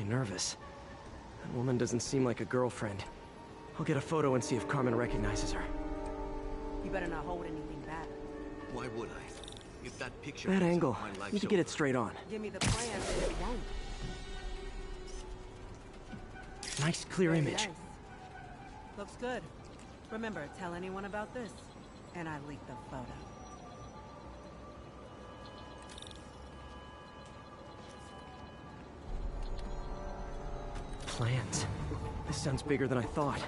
nervous. That woman doesn't seem like a girlfriend. I'll get a photo and see if Carmen recognizes her. You better not hold anything back. Why would I? If that picture... That angle. Need to get it straight on. Give me the plans and it won't. Nice, clear Very image. nice. Looks good. Remember, tell anyone about this, and I leak the photo. Plans. This sounds bigger than I thought.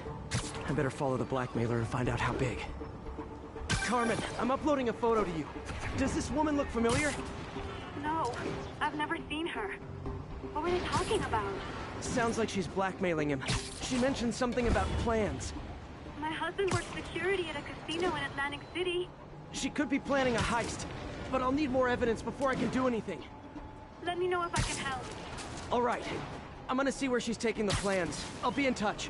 I better follow the blackmailer and find out how big. Carmen, I'm uploading a photo to you. Does this woman look familiar? No, I've never seen her. What were they talking about? Sounds like she's blackmailing him. She mentioned something about plans. My husband works security at a casino in Atlantic City. She could be planning a heist, but I'll need more evidence before I can do anything. Let me know if I can help. All right. I'm gonna see where she's taking the plans. I'll be in touch.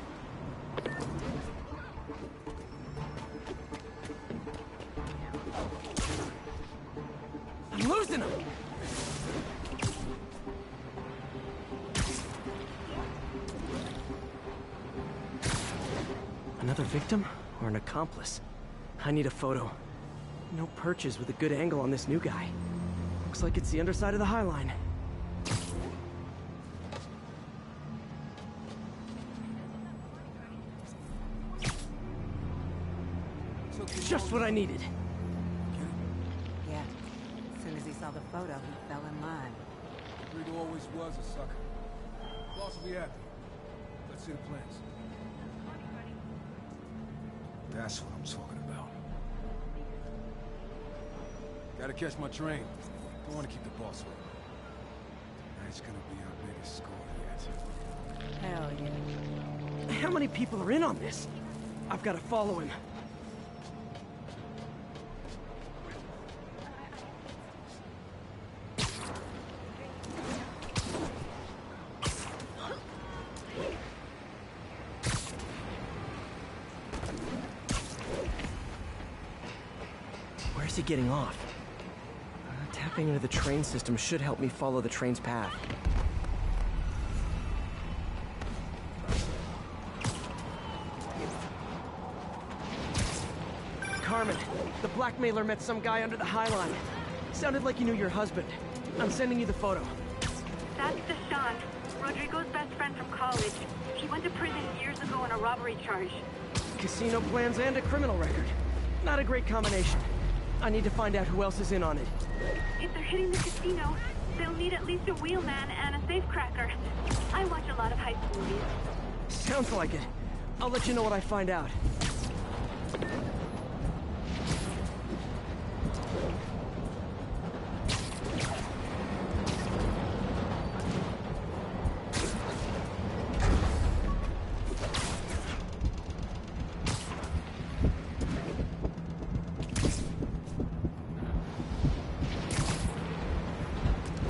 I'm losing him! Another victim or an accomplice? I need a photo. No perches with a good angle on this new guy. Looks like it's the underside of the High Line. Just what I needed. Yeah. As soon as he saw the photo, he fell in line. Rito always was a sucker. Boss will be happy. Let's see the plans. That's what I'm talking about. Gotta catch my train. Don't want to keep the boss waiting. Tonight's gonna be our biggest score yet. Hell yeah. How many people are in on this? I've got to follow him. Where's he getting off? Tapping into the train system should help me follow the train's path. Carmen, the blackmailer met some guy under the High Line. Sounded like you knew your husband. I'm sending you the photo. That's Deshaun, Rodrigo's best friend from college. He went to prison years ago on a robbery charge. Casino plans and a criminal record. Not a great combination. I need to find out who else is in on it. If they're hitting the casino, they'll need at least a wheelman and a safecracker. I watch a lot of heist movies. Sounds like it. I'll let you know what I find out.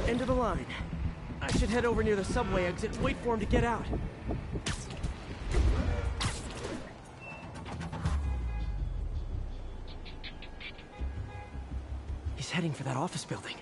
End of the line. I should head over near the subway exit and wait for him to get out. He's heading for that office building.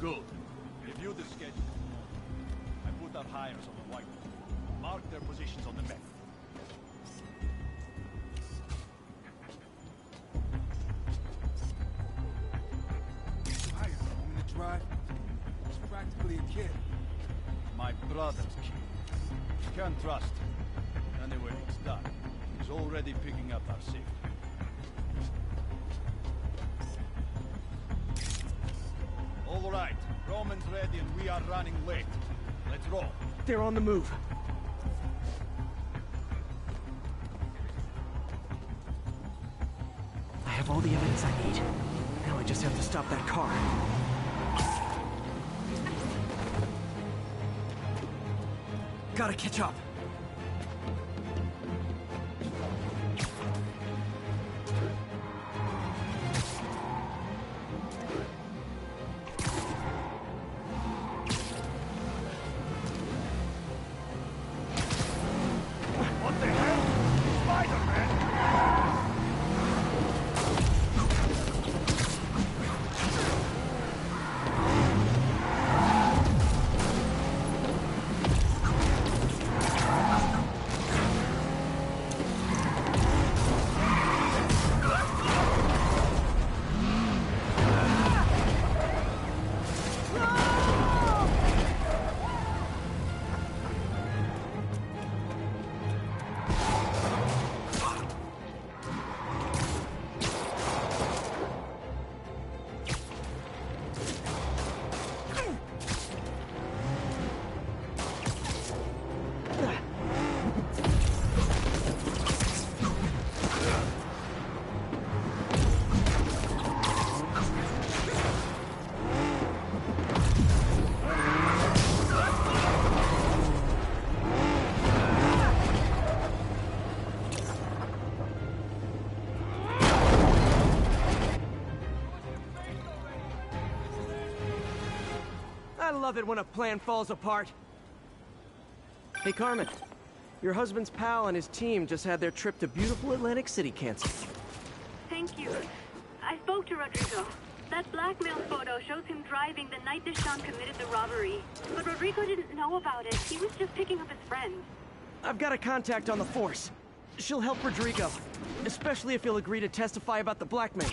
Good. Review the schedule. I put our hires on the whiteboard. Mark their positions on the map. Hire him in the drive. He's practically a kid. My brother's kid. Can't trust him. Anyway, it's done. He's already picking up our safety. All right, Roman's ready and we are running late. Let's roll. They're on the move. I have all the evidence I need. Now I just have to stop that car. Gotta catch up. What the hell? Spider-Man! I love it when a plan falls apart. Hey, Carmen. Your husband's pal and his team just had their trip to beautiful Atlantic City canceled. Thank you. I spoke to Rodrigo. That blackmail photo shows him driving the night Deshawn committed the robbery. But Rodrigo didn't know about it. He was just picking up his friend. I've got a contact on the force. She'll help Rodrigo, especially if he'll agree to testify about the blackmail.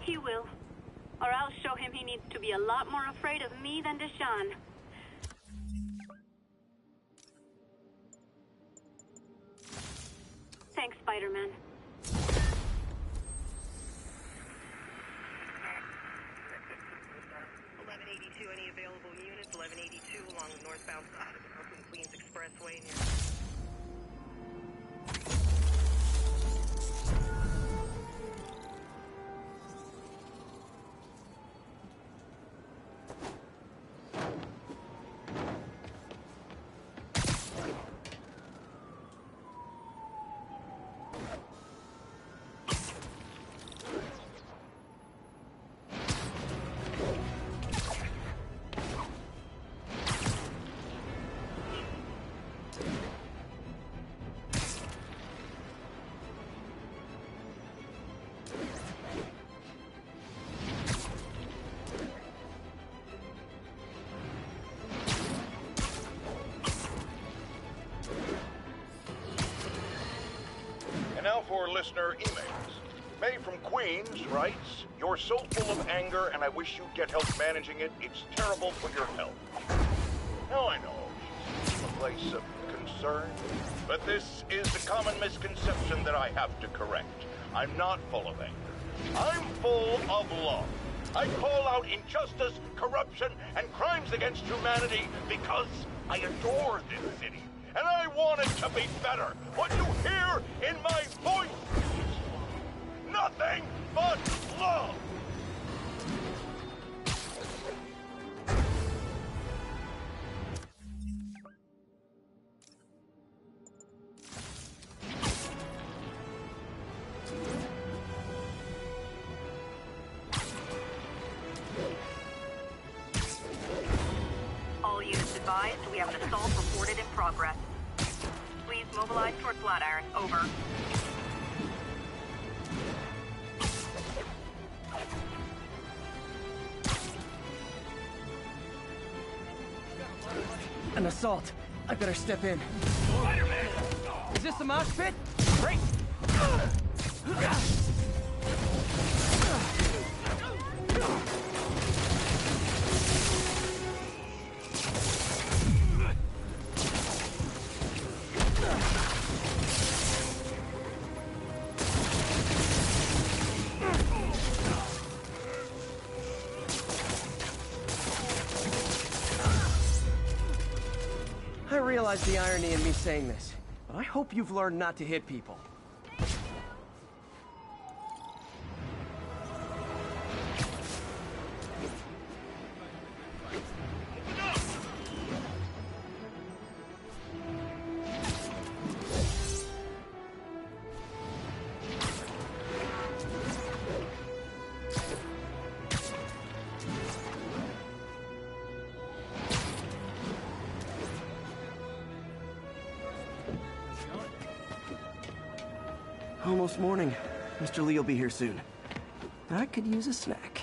He will. Or I'll show him he needs to be a lot more afraid of me than Deshawn. Thanks, Spider-Man. 1182, any available units? 1182 along the northbound side of the Brooklyn Queens Expressway near... Now for listener emails. May from Queens writes, "You're so full of anger and I wish you'd get help managing it. It's terrible for your health." Now I know she's from a place of concern, but this is a common misconception that I have to correct. I'm not full of anger. I'm full of love. I call out injustice, corruption, and crimes against humanity because I adore this city. And I want it to be better. What you hear in my voice is nothing but love. All units advised, we have an assault reported in progress. Please mobilize toward Flatiron. Over. An assault. I better step in. Is this the mosh pit? Great! I realize the irony in me saying this, but I hope you've learned not to hit people. Almost morning. Mr. Lee will be here soon. I could use a snack.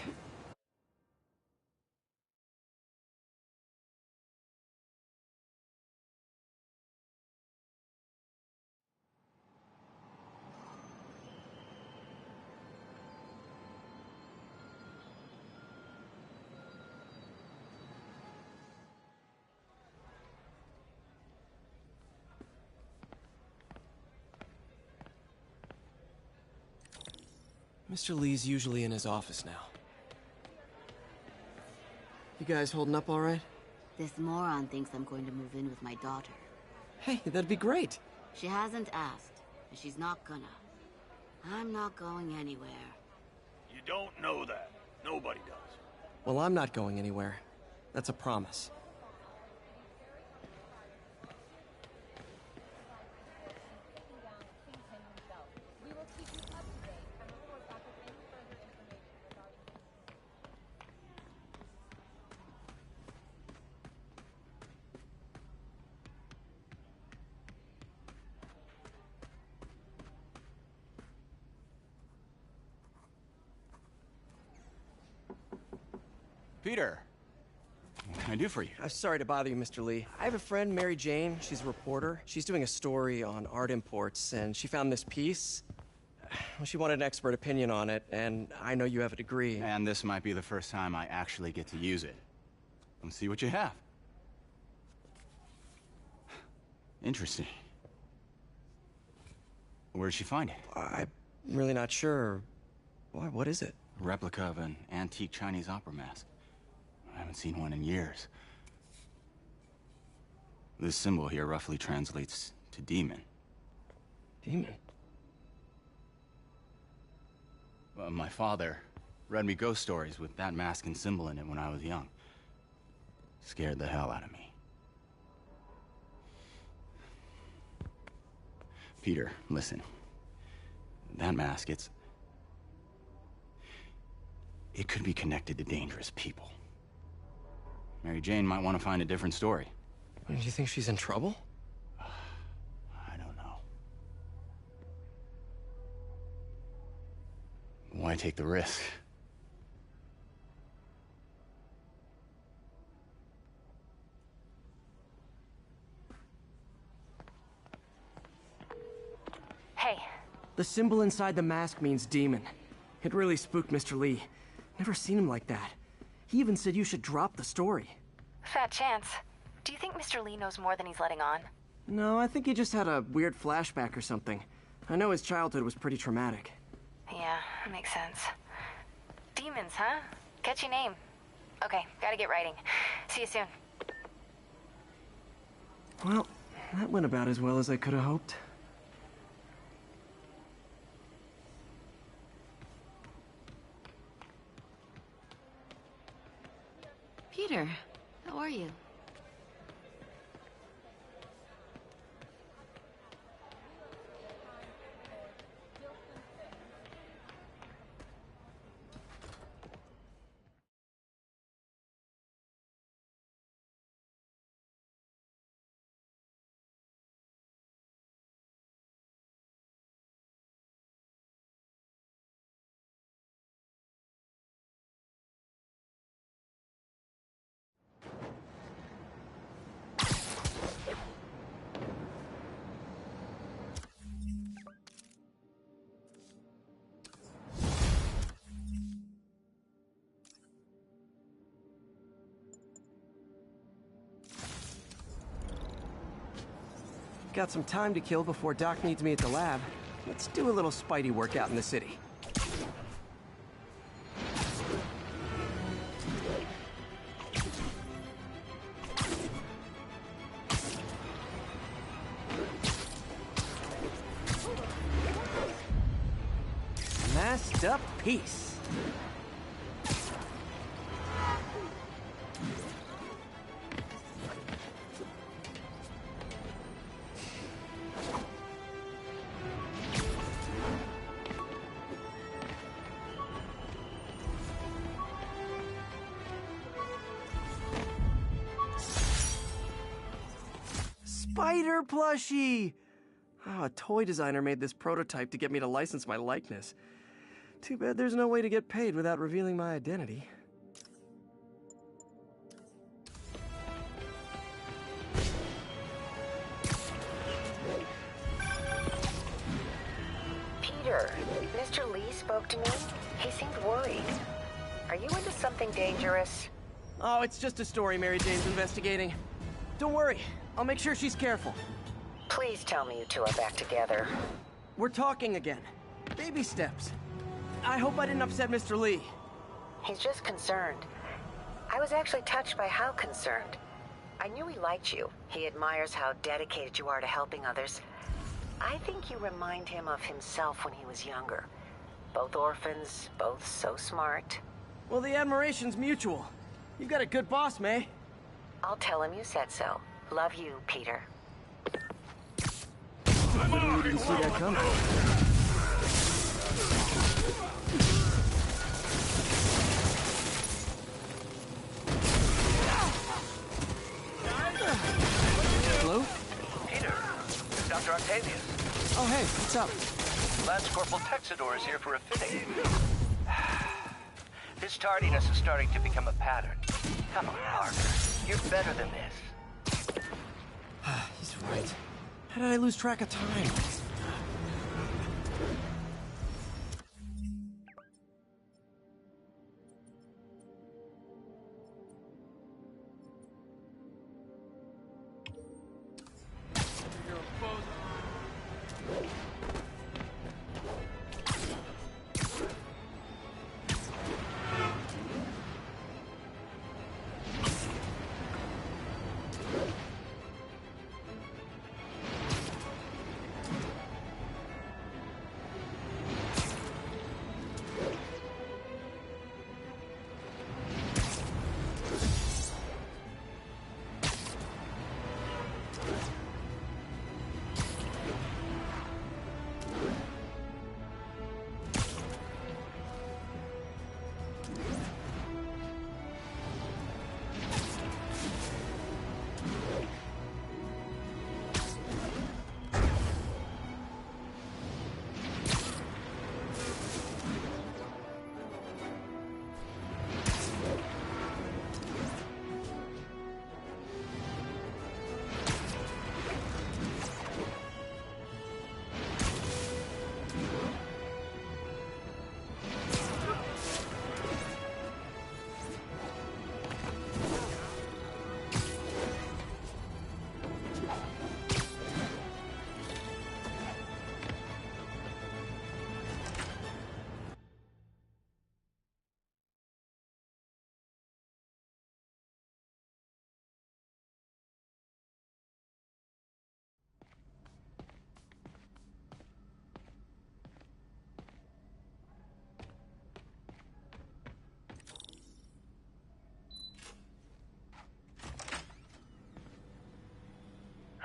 Mr. Lee's usually in his office now. You guys holding up all right? This moron thinks I'm going to move in with my daughter. Hey, that'd be great. She hasn't asked, and she's not gonna. I'm not going anywhere. You don't know that. Nobody does. Well, I'm not going anywhere. That's a promise. Peter, what can I do for you? I'm sorry to bother you, Mr. Lee. I have a friend, Mary Jane. She's a reporter. She's doing a story on art imports, and she found this piece. Well, she wanted an expert opinion on it, and I know you have a degree. And this might be the first time I actually get to use it. Let's see what you have. Interesting. Where'd she find it? I'm really not sure. Why, what is it? A replica of an antique Chinese opera mask. I haven't seen one in years. This symbol here roughly translates to demon. Demon? Well, my father read me ghost stories with that mask and symbol in it when I was young. Scared the hell out of me. Peter, listen. That mask, it could be connected to dangerous people. Mary Jane might want to find a different story. Do you think she's in trouble? I don't know. Why take the risk? Hey. The symbol inside the mask means demon. It really spooked Mr. Lee. Never seen him like that. He even said you should drop the story. Fat chance. Do you think Mr. Lee knows more than he's letting on? No, I think he just had a weird flashback or something. I know his childhood was pretty traumatic. Yeah, makes sense. Demons, huh? Catchy name. Okay, gotta get writing. See you soon. Well, that went about as well as I could have hoped. Peter, how are you? Got some time to kill before Doc needs me at the lab. Let's do a little Spidey workout in the city. Masked up peace. Spider plushie! Oh, a toy designer made this prototype to get me to license my likeness. Too bad there's no way to get paid without revealing my identity. Peter, Mr. Lee spoke to me. He seemed worried. Are you into something dangerous? Oh, it's just a story Mary Jane's investigating. Don't worry, I'll make sure she's careful. Please tell me you two are back together. We're talking again. Baby steps. I hope I didn't upset Mr. Lee. He's just concerned. I was actually touched by how concerned. I knew he liked you. He admires how dedicated you are to helping others. I think you remind him of himself when he was younger. Both orphans, both so smart. Well, the admiration's mutual. You've got a good boss, May. I'll tell him you said so. Love you, Peter. Literally didn't see that coming. Hello? Peter, Dr. Octavius. Oh, hey, what's up? Lance Corporal Texador is here for a fitting. This tardiness is starting to become a pattern. Come on, Parker. You're better than this. He's right. How did I lose track of time?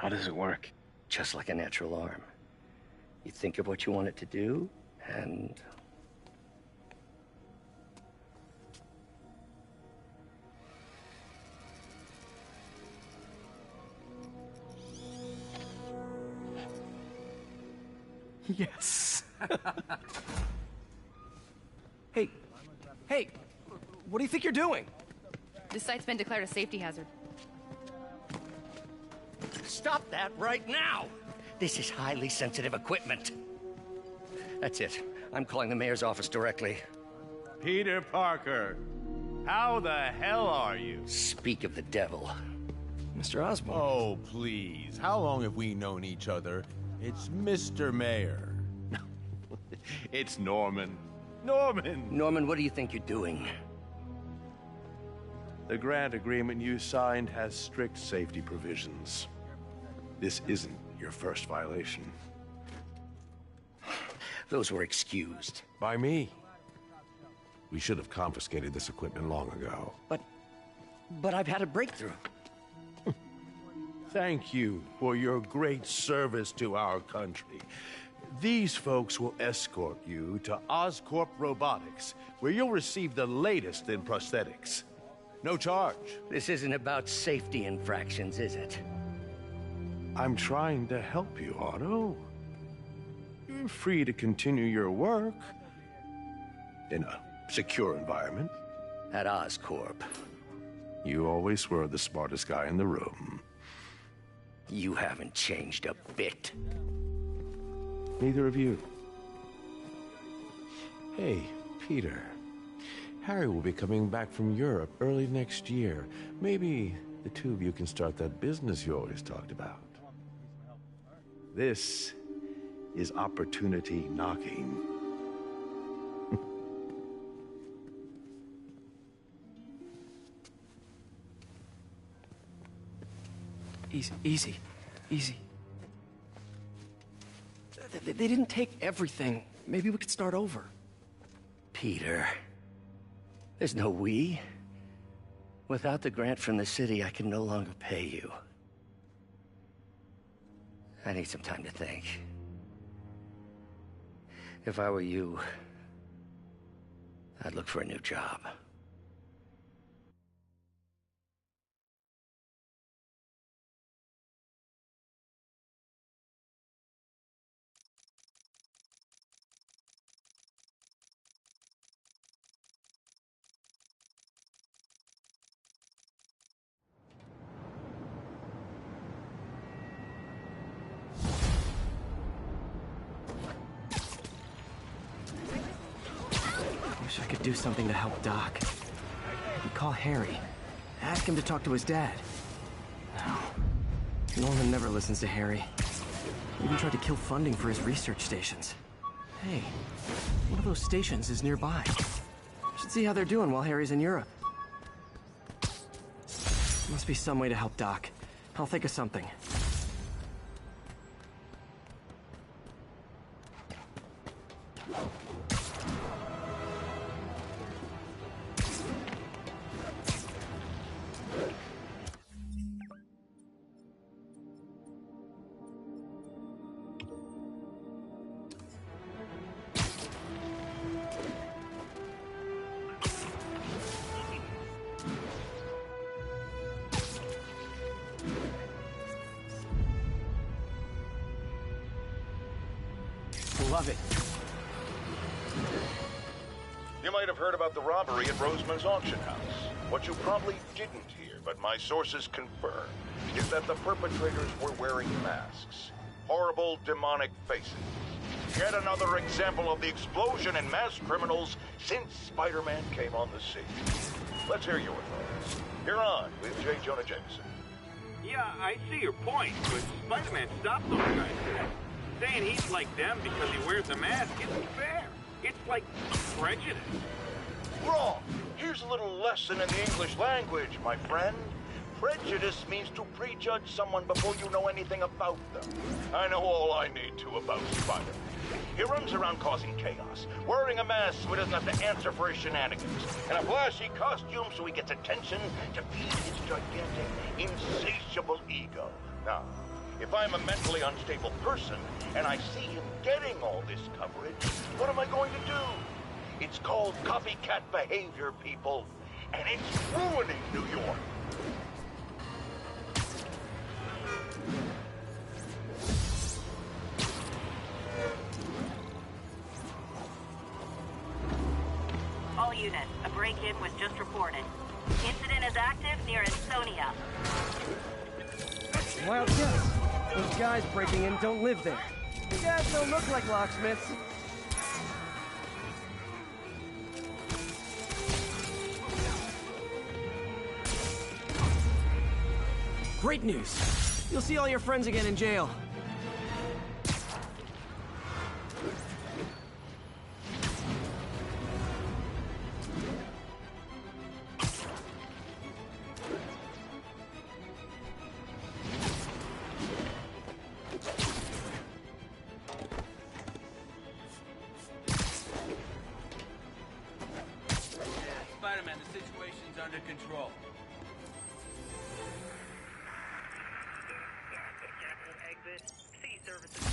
How does it work? Just like a natural arm. You think of what you want it to do, and... Yes. Hey, what do you think you're doing? This site's been declared a safety hazard. Stop that right now! This is highly sensitive equipment. That's it. I'm calling the mayor's office directly. Peter Parker, how the hell are you? Speak of the devil. Mr. Osborn. Oh, please. How long have we known each other? It's Mr. Mayor. It's Norman. Norman! Norman, what do you think you're doing? The grant agreement you signed has strict safety provisions. This isn't your first violation. Those were excused. By me. We should have confiscated this equipment long ago. But I've had a breakthrough. Thank you for your great service to our country. These folks will escort you to Oscorp Robotics, where you'll receive the latest in prosthetics. No charge. This isn't about safety infractions, is it? I'm trying to help you, Otto. You're free to continue your work in a secure environment. At Oscorp. You always were the smartest guy in the room. You haven't changed a bit. Neither of you. Hey, Peter. Harry will be coming back from Europe early next year. Maybe the two of you can start that business you always talked about. This is opportunity knocking. Easy. They didn't take everything. Maybe we could start over. Peter, there's no we. Without the grant from the city, I can no longer pay you. I need some time to think. If I were you, I'd look for a new job. Wish I could do something to help Doc. Maybe call Harry. Ask him to talk to his dad. No. Norman never listens to Harry. He even tried to kill funding for his research stations. Hey, one of those stations is nearby. Should see how they're doing while Harry's in Europe. Must be some way to help Doc. I'll think of something. Love it. You might have heard about the robbery at Roseman's auction house. What you probably didn't hear, but my sources confirm, is that the perpetrators were wearing masks. Horrible, demonic faces. Yet another example of the explosion in mass criminals since Spider-Man came on the scene. Let's hear your thoughts. You're on with J. Jonah Jameson. Yeah, I see your point, but Spider-Man stopped those guys. Saying he's like them because he wears a mask isn't fair. It's like prejudice. Wrong. Here's a little lesson in the English language, my friend. Prejudice means to prejudge someone before you know anything about them. I know all I need to about Spider-Man. He runs around causing chaos, wearing a mask so he doesn't have to answer for his shenanigans, and a flashy costume so he gets attention to feed his gigantic, insatiable ego. Now, if I'm a mentally unstable person, and I see him getting all this coverage, what am I going to do? It's called copycat behavior, people, and it's ruining New York. All units, a break-in was just reported. Incident is active near Ansonia. Wild guess. Those guys breaking in don't live there. The guys don't look like locksmiths. Great news. You'll see all your friends again in jail. Spider-Man, the situation's under control. Exit. C services.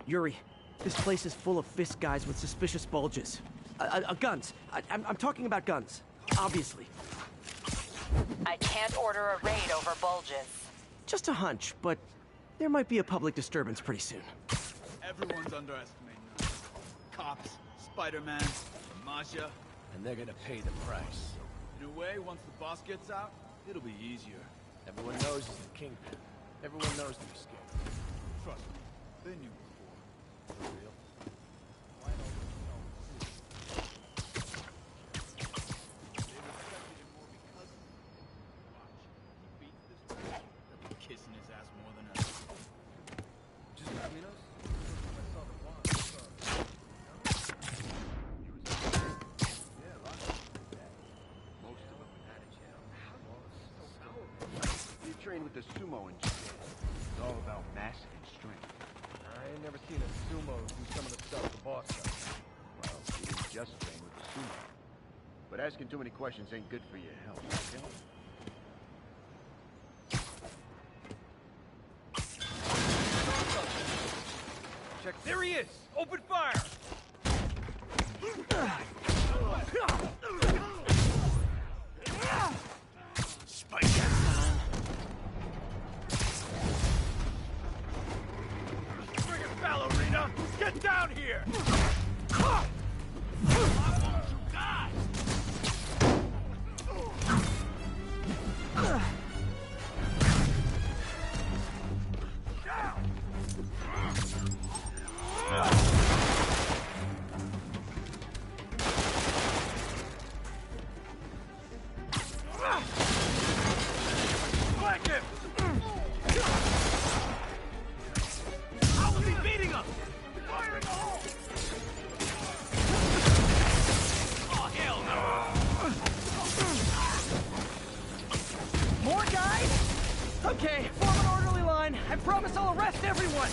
Yuri, this place is full of fist guys with suspicious bulges. Guns. I'm talking about guns, obviously. I can't order a raid over bulges. Just a hunch, but there might be a public disturbance pretty soon. Everyone's underestimating us. Cops, Spider-Man, Masha. And they're gonna pay the price. In a way, once the boss gets out, it'll be easier. Everyone knows he's the kingpin. Everyone knows they're scared. Trust me, they knew before. For real. Kissing his ass more than ever. Just between us? You trained with the sumo in Japan. It's all about mass and strength. I ain't never seen a sumo do some of the stuff the boss does. Well, you didn't just train with the sumo. But asking too many questions ain't good for your health, okay? Check. There he is! Open fire! Spike that. Bring it, ballerina! Get down here! Okay, form an orderly line. I promise I'll arrest everyone!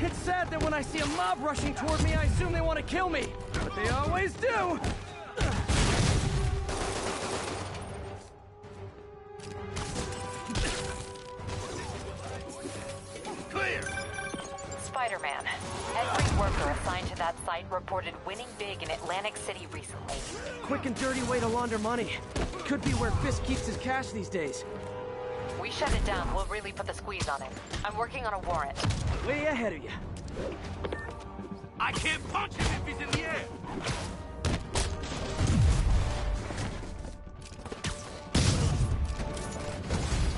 It's sad that when I see a mob rushing toward me, I assume they want to kill me. But they always do! Clear! Spider-Man, every worker assigned to that site reported winning big in Atlantic City recently. Quick and dirty way to launder money. Could be where Fisk keeps his cash these days. We shut it down, we'll really put the squeeze on him. I'm working on a warrant. Way ahead of you. I can't punch him if he's in the air!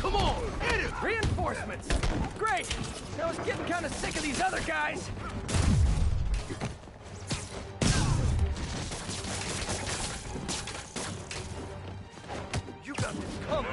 Come on, hit him! Reinforcements! Great! I was getting kind of sick of these other guys. You got this coming!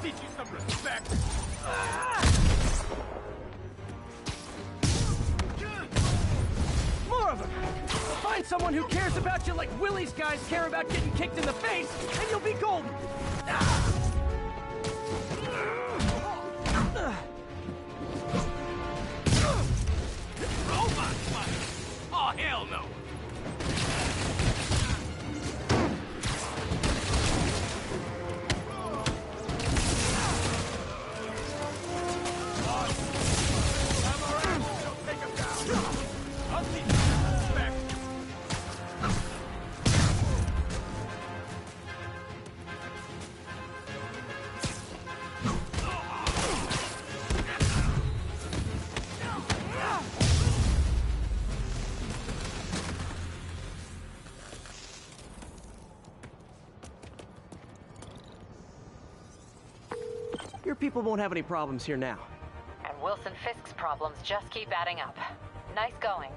Teach you some respect. More of them! Find someone who cares about you like Willie's guys care about getting kicked in the face, and you'll be golden! Robot fight! Oh, hell no! I'll see you. Your people won't have any problems here now. And Wilson Fisk's problems just keep adding up. Nice going.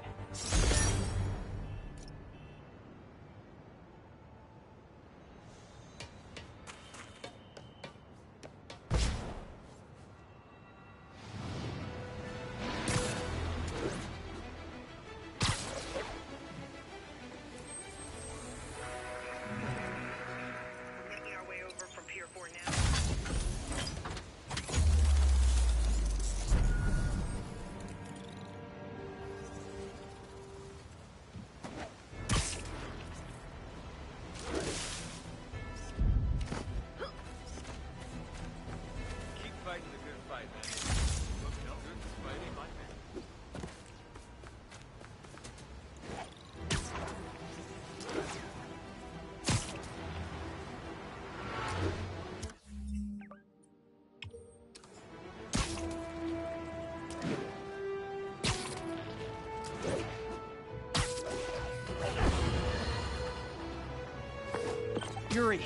Yuri,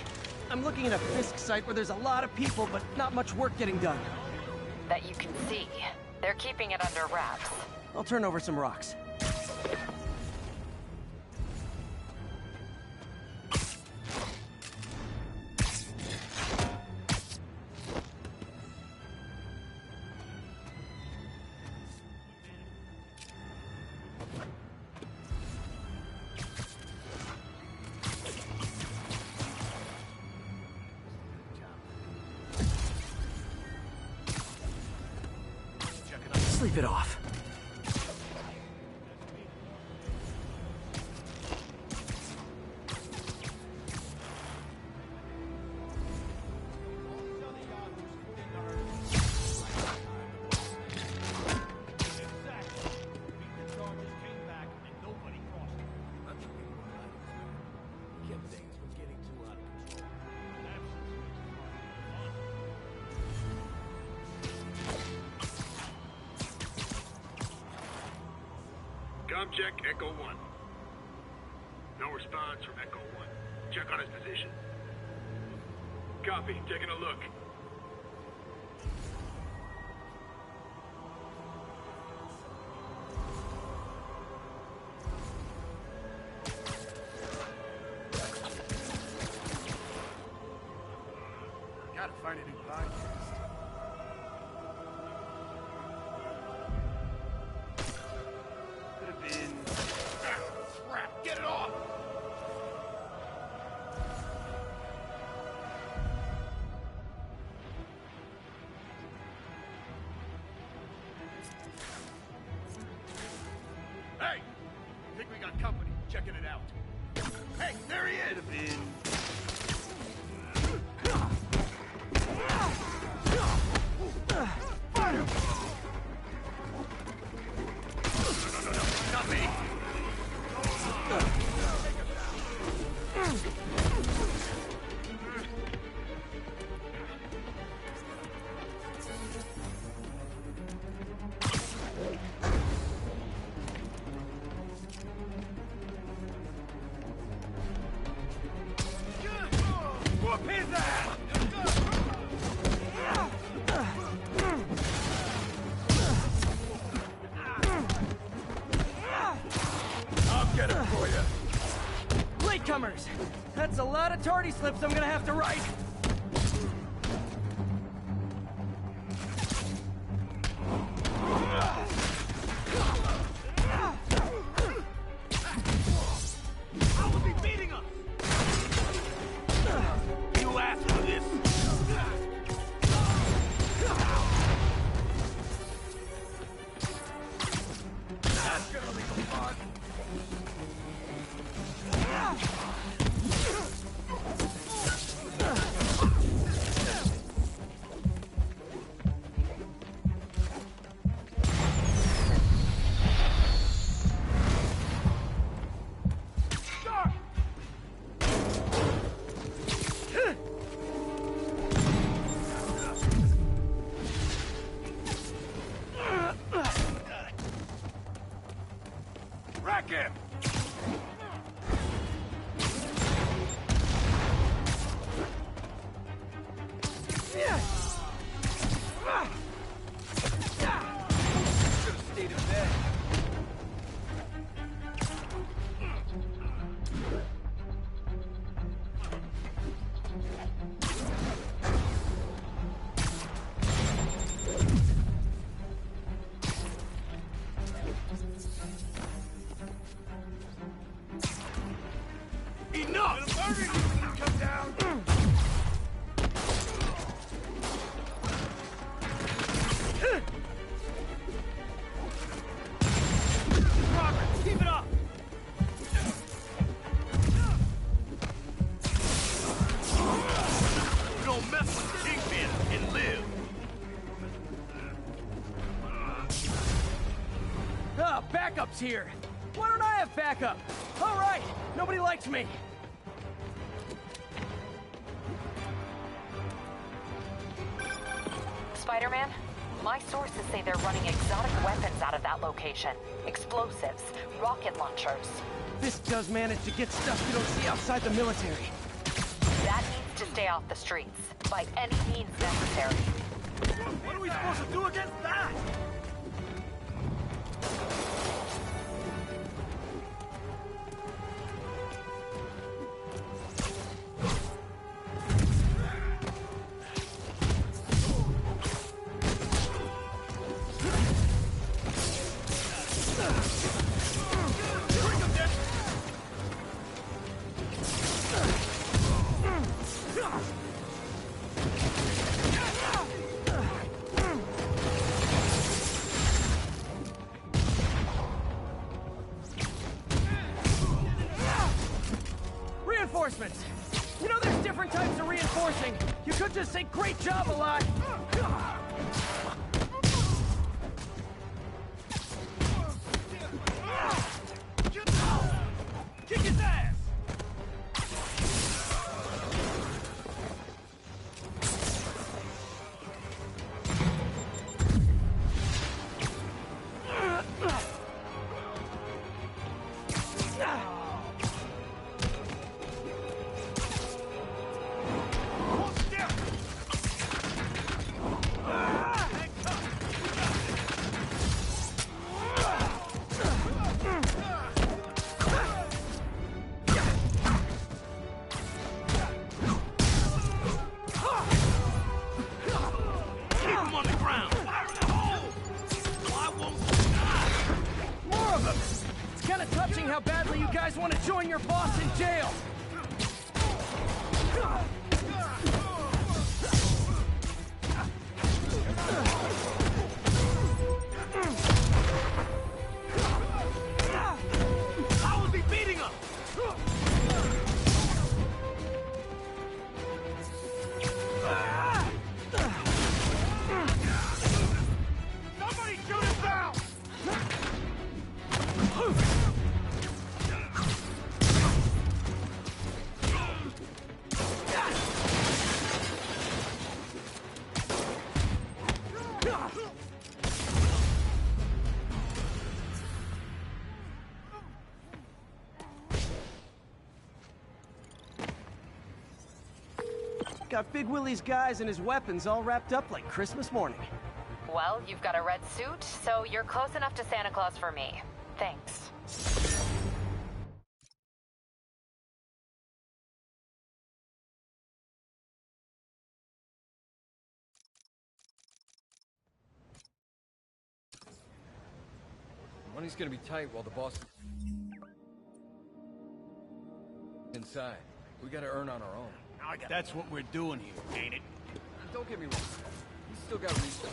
I'm looking at a Fisk site where there's a lot of people, but not much work getting done. That you can see. They're keeping it under wraps. I'll turn over some rocks. Sleep it off. Check Echo 1. No response from Echo 1. Check on his position. Copy. Taking a look. Gotta find a new podcast. Crap, get it off! Hey! I think we got company. Checking it out. Hey, there he is! Not me! Whoop his ass! I'll get it for you. Latecomers! That's a lot of tardy slips I'm gonna have to write. How was he beating us? You asked for this. That's gonna be the fun. Wreck him! Come down! Progress! Keep it up! You don't mess with Kingpin and live! Ah, backup's here! Why don't I have backup? All right, nobody likes me. Spider-Man, my sources say they're running exotic weapons out of that location. Explosives, rocket launchers. This does manage to get stuff you don't see outside the military. That needs to stay off the streets, by any means necessary. What are we supposed to do against that? Reinforcements! You know there's different types of reinforcing. You could just say great job a lot. Kick his ass! How badly you guys want to join your boss in jail! I will be beating him! Somebody shoot him down! Got Big Willie's guys and his weapons all wrapped up like Christmas morning. Well, you've got a red suit, so you're close enough to Santa Claus for me. Thanks. Money's gonna be tight while the boss is inside. We gotta earn on our own. That's what we're doing here, ain't it? Don't get me wrong. We still got restock.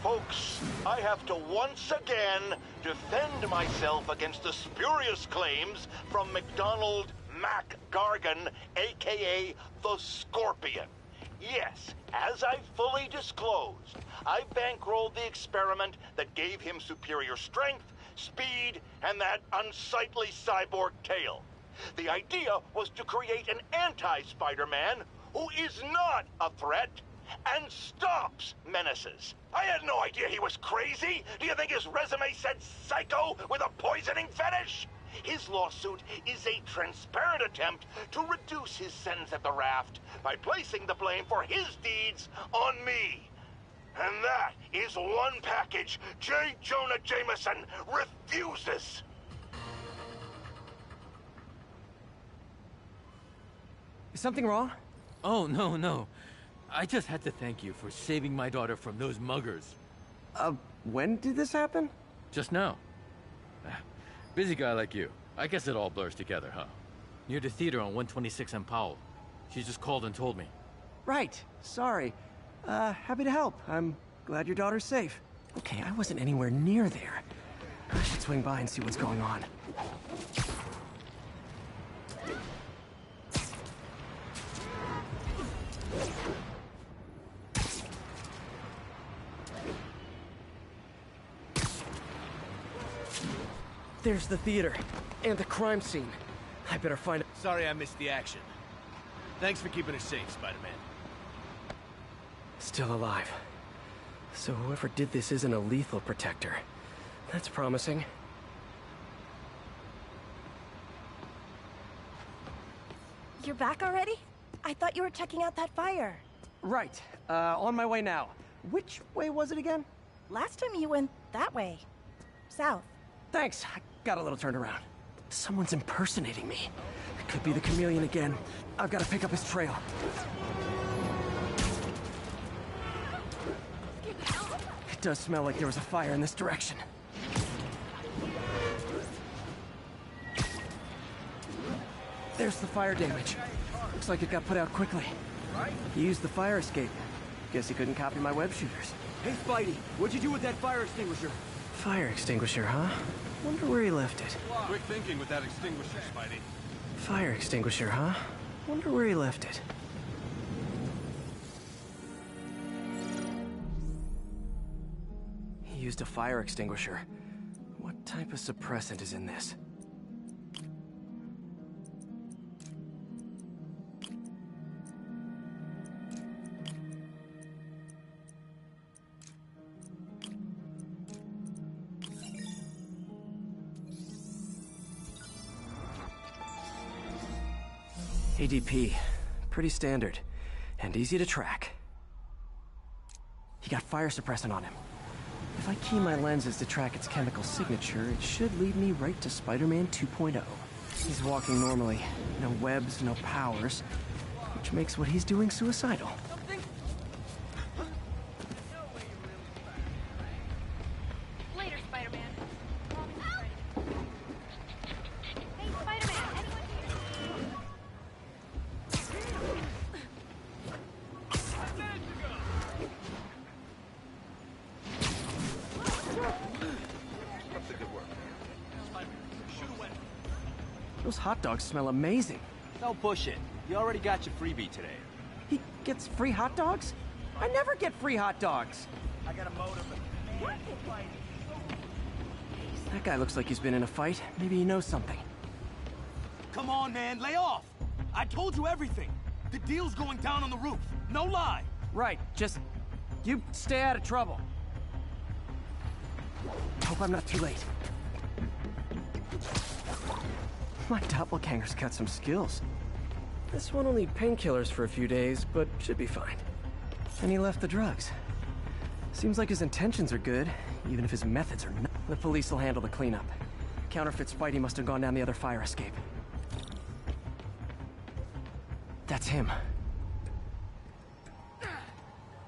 Folks, I have to once again defend myself against the spurious claims from McDonald Mac Gargan, aka the Scorpion. Yes, as I fully disclosed, I bankrolled the experiment that gave him superior strength, speed, and that unsightly cyborg tail. The idea was to create an anti-Spider-Man who is not a threat and stops menaces. I had no idea he was crazy. Do you think his resume said psycho with a poisoning fetish? His lawsuit is a transparent attempt to reduce his sentence at the raft by placing the blame for his deeds on me. And that is one package J. Jonah Jameson refuses. Is something wrong? Oh, no. I just had to thank you for saving my daughter from those muggers. When did this happen? Just now. Busy guy like you. I guess it all blurs together, huh? Near the theater on 126 and Powell. She just called and told me. Right. Sorry. Happy to help. I'm glad your daughter's safe. Okay, I wasn't anywhere near there. I should swing by and see what's going on. There's the theater, and the crime scene. I better find it. Sorry I missed the action. Thanks for keeping us safe, Spider-Man. Still alive. So whoever did this isn't a lethal protector. That's promising. You're back already? I thought you were checking out that fire. Right. On my way now. Which way was it again? Last time you went that way. South. Thanks. I got a little turned around. Someone's impersonating me. It could be the chameleon again. I've got to pick up his trail. It does smell like there was a fire in this direction. There's the fire damage. Looks like it got put out quickly. He used the fire escape. Guess he couldn't copy my web shooters. Hey, Spidey, what'd you do with that fire extinguisher? Fire extinguisher, huh? Wonder where he left it. Quick thinking with that extinguisher, Spidey. Fire extinguisher, huh? Wonder where he left it. He used a fire extinguisher. What type of suppressant is in this? ADP. Pretty standard. And easy to track. He got fire suppressant on him. If I key my lenses to track its chemical signature, it should lead me right to Spider-Man 2.0. He's walking normally. No webs, no powers. Which makes what he's doing suicidal. Later, Spider-Man. Hey, Spider-Man, Those hot dogs smell amazing. Don't push it. You already got your freebie today. He gets free hot dogs? I never get free hot dogs. I got a motive. That guy looks like he's been in a fight. Maybe he knows something. Come on, man, lay off. I told you everything. The deal's going down on the roof. No lie. Right, just... you stay out of trouble. Hope I'm not too late. My doppelganger's got some skills. This one will need painkillers for a few days, but should be fine. And he left the drugs. Seems like his intentions are good, even if his methods are not. The police will handle the cleanup. Counterfeit Spidey must have gone down the other fire escape. That's him.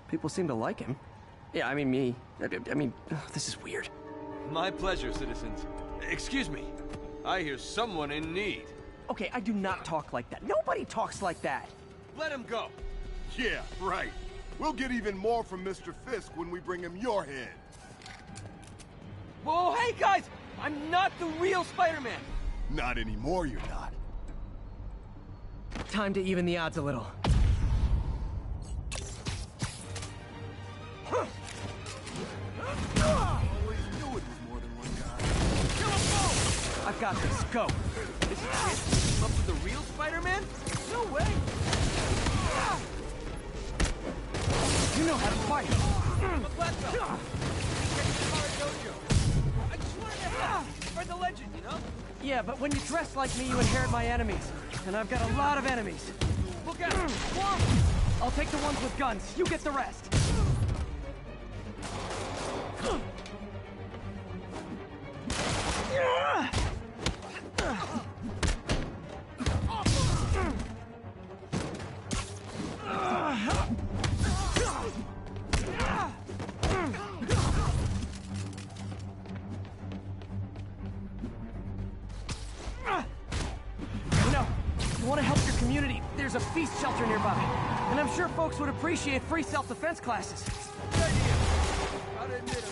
People seem to like him. Yeah, I mean me. I mean, this is weird. My pleasure, citizens. Excuse me. I hear someone in need. Okay, I do not talk like that. Nobody talks like that. Let him go. Yeah, right. We'll get even more from Mr. Fisk when we bring him your head. Whoa, hey guys! I'm not the real Spider-Man! Not anymore, you're not. Time to even the odds a little. Always knew it was more than one guy. Kill them both! I've got this. Go. This kid up to the real Spider-Man? No way! You know how to fight. I'm a black belt. Dojo. I just wanted to help. Spread the legend, you know? Yeah, but when you dress like me, you inherit my enemies. And I've got a lot of enemies. Look out! I'll take the ones with guns. You get the rest. You want to help your community? There's a feast shelter nearby. And I'm sure folks would appreciate free self-defense classes. Good idea. Gotta admit,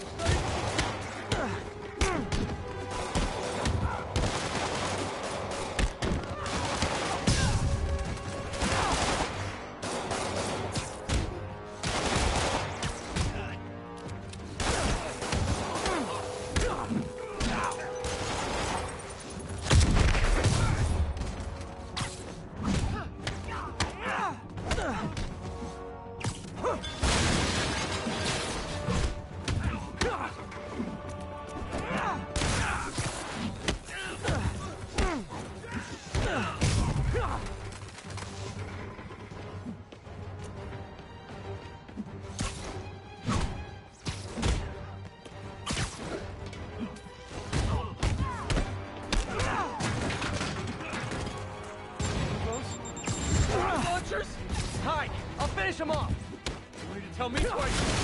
Hide! I'll finish him off! You need to tell me twice.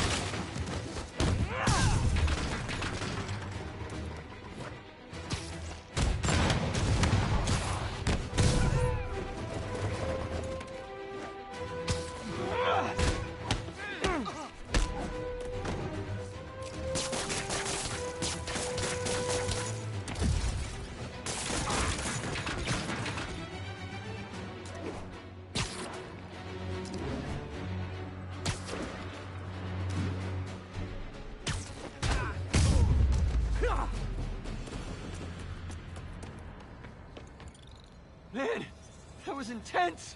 Man, that was intense!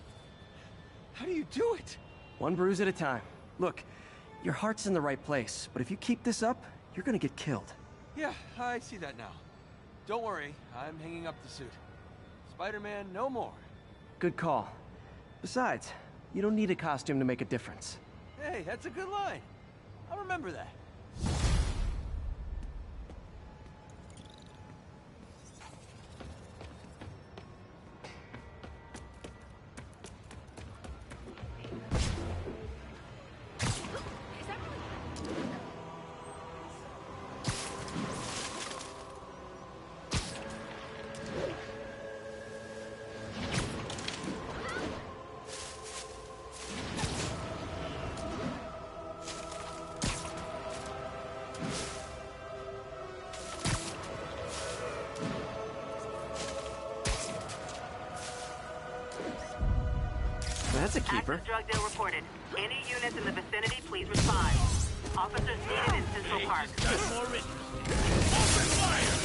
How do you do it? One bruise at a time. Look, your heart's in the right place, but if you keep this up, you're gonna get killed. Yeah, I see that now. Don't worry, I'm hanging up the suit. Spider-Man, no more. Good call. Besides, you don't need a costume to make a difference. Hey, that's a good line. I'll remember that. That's a keeper. Active drug deal reported. Any units in the vicinity, please respond. Officers needed in Central Park. That's more interesting. Open fire!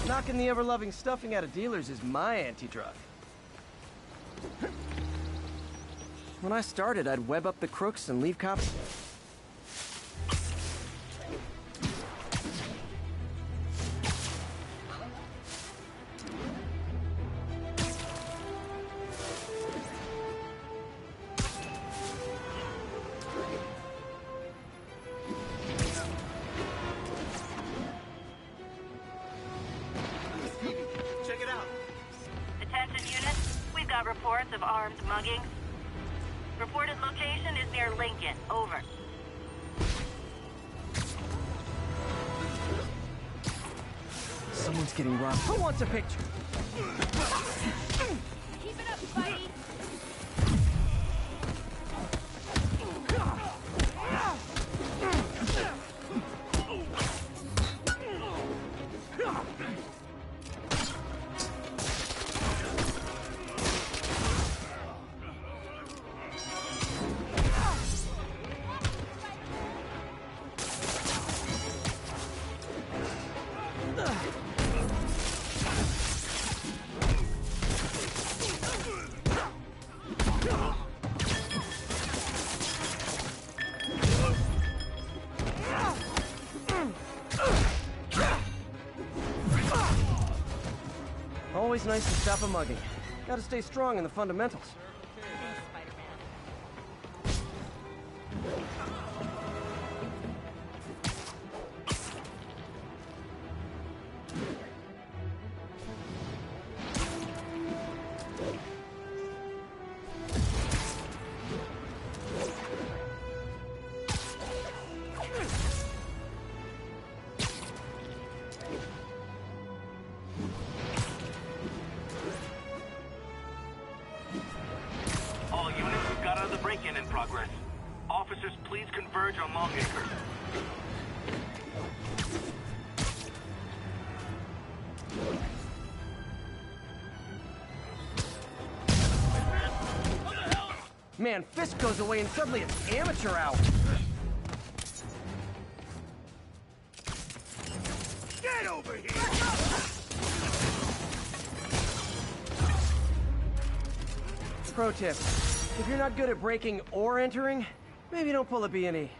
Knocking the ever-loving stuffing out of dealers is my anti-drug. When I started, I'd web up the crooks and leave cops... Reports of armed muggings. Reported location is near Lincoln. Over. Someone's getting robbed. Who wants a picture? Keep it up, Spidey! always nice to stop a mugging. Gotta stay strong in the fundamentals. All units, we've got another break-in in progress. Officers, please converge on Longacre. Man, Fisk goes away and suddenly it's amateur hour. Get over here! Pro tip, if you're not good at breaking or entering, maybe don't pull a B&E.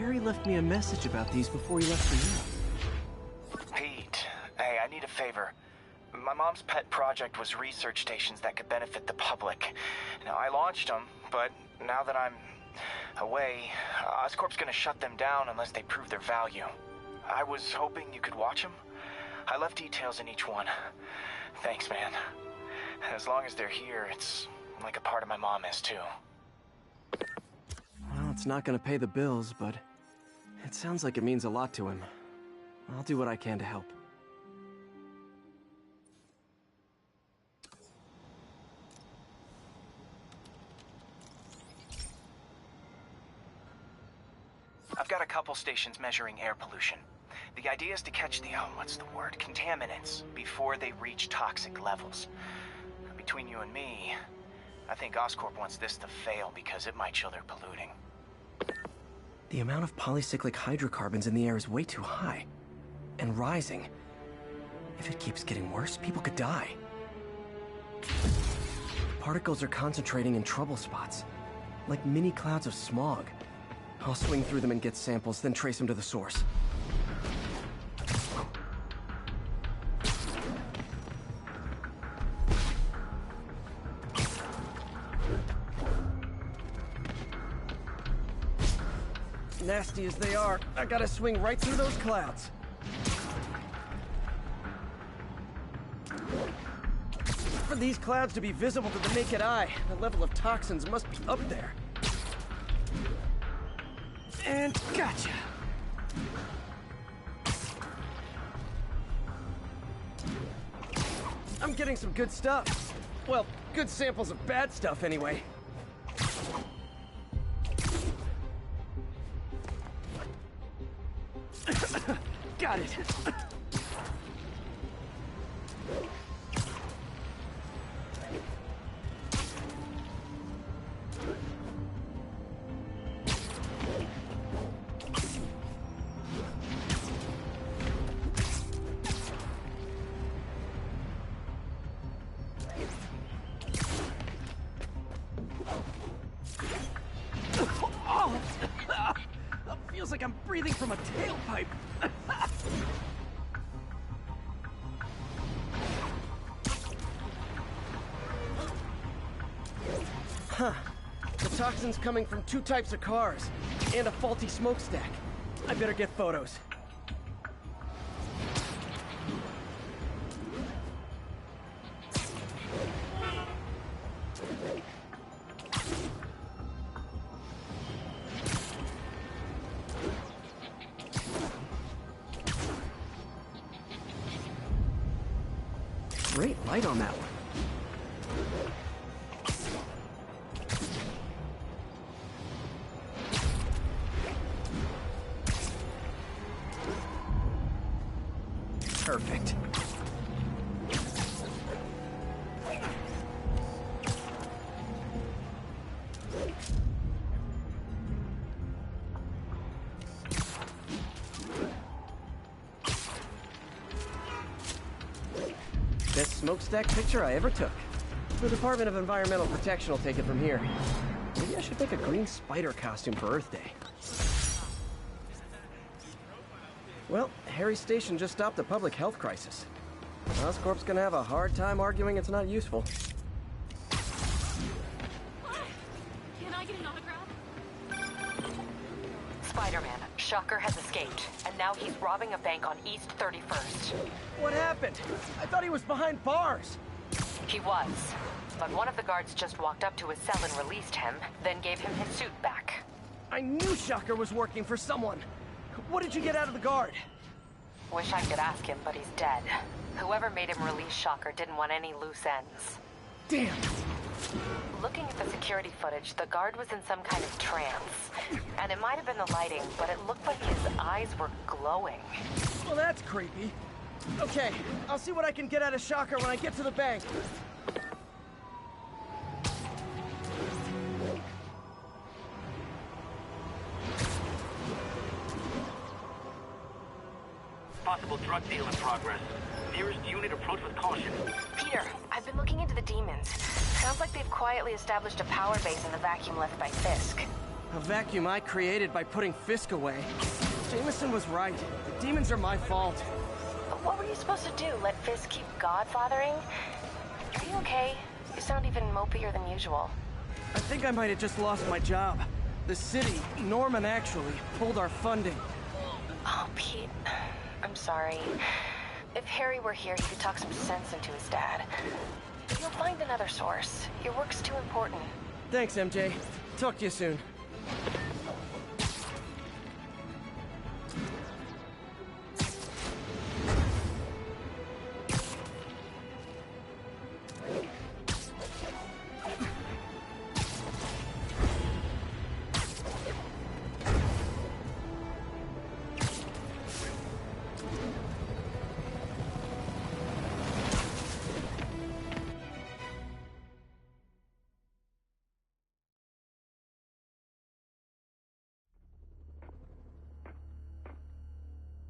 Harry left me a message about these before he left for you. Pete, hey, I need a favor. My mom's pet project was research stations that could benefit the public. Now, I launched them, but now that I'm away, Oscorp's gonna shut them down unless they prove their value. I was hoping you could watch them. I left details in each one. Thanks, man. As long as they're here, it's like a part of my mom is, too. Well, it's not gonna pay the bills, but it sounds like it means a lot to him. I'll do what I can to help. I've got a couple stations measuring air pollution. The idea is to catch the, contaminants before they reach toxic levels. Between you and me, I think Oscorp wants this to fail because it might show they're polluting. The amount of polycyclic hydrocarbons in the air is way too high. And rising. If it keeps getting worse, people could die. Particles are concentrating in trouble spots. Like mini clouds of smog. I'll swing through them and get samples, then trace them to the source. Nasty as they are, I gotta swing right through those clouds. For these clouds to be visible to the naked eye, the level of toxins must be up there. And gotcha! I'm getting some good stuff. Well, good samples of bad stuff anyway. Got it. Feels like I'm breathing from a tailpipe. Huh. The toxin's coming from two types of cars, and a faulty smokestack. I better get photos. Great light on that one. Perfect. Best smokestack picture I ever took. The Department of Environmental Protection will take it from here. Maybe I should make a green spider costume for Earth Day. Well, Harry Station just stopped a public health crisis. Oscorp's gonna have a hard time arguing it's not useful. Can I get an autograph? Spider-Man, Shocker has escaped, and now he's robbing a bank on East 31st. What happened? I thought he was behind bars. He was, but one of the guards just walked up to his cell and released him, then gave him his suit back. I knew Shocker was working for someone. What did you get out of the guard? Wish I could ask him, but he's dead. Whoever made him release Shocker didn't want any loose ends. Damn! Looking at the security footage, the guard was in some kind of trance. And it might have been the lighting, but it looked like his eyes were glowing. Well, that's creepy. Okay, I'll see what I can get out of Shocker when I get to the bank. Possible drug deal in progress. Nearest unit approach with caution. Peter, I've been looking into the demons. Sounds like they've quietly established a power base in the vacuum left by Fisk. A vacuum I created by putting Fisk away. Jameson was right. The demons are my fault. But what were you supposed to do? Let Fisk keep godfathering? Are you okay? You sound even mopier than usual. I think I might have just lost my job. The city, Norman actually, pulled our funding. Oh, Pete. I'm sorry. If Harry were here, he could talk some sense into his dad. You'll find another source. Your work's too important. Thanks, MJ. Talk to you soon.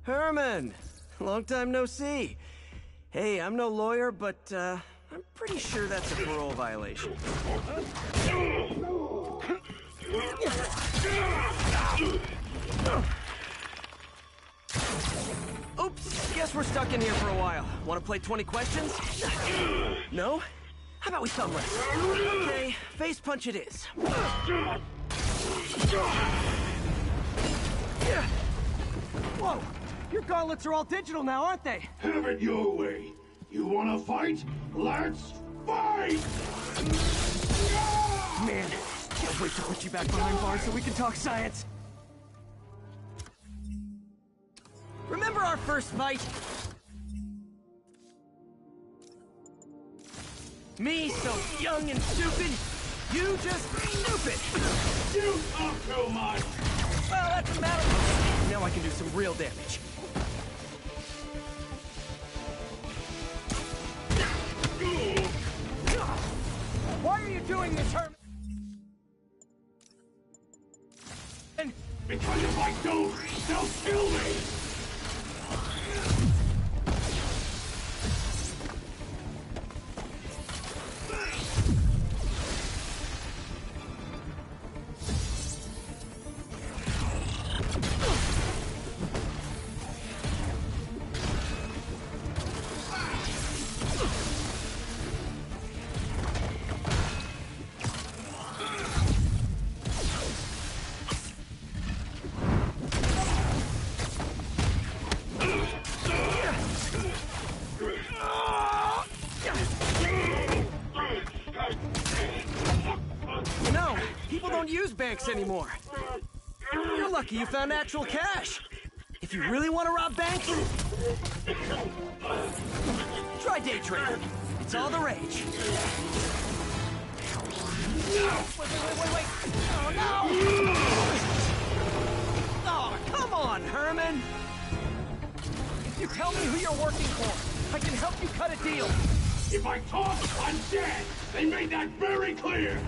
Herman! Long time no see. Hey, I'm no lawyer, but, I'm pretty sure that's a parole violation. Oops, guess we're stuck in here for a while. Want to play 20 questions? No? How about we thumb wrestle? Okay, face punch it is. Whoa! Your gauntlets are all digital now, aren't they? Have it your way. You wanna fight? Let's fight! Man, can't wait to put you back behind bars so we can talk science. Remember our first fight? Me so young and stupid, you just stupid! You talk too much! Well, that's a matter. Now I can do some real damage. Why are you doing this, Herman? Because if I don't, they'll kill me! use banks anymore. You're lucky you found actual cash. If you really want to rob banks, try day trading. It's all the rage. Wait. Oh, no! Oh, come on, Herman! If you tell me who you're working for, I can help you cut a deal. If I talk, I'm dead! They made that very clear!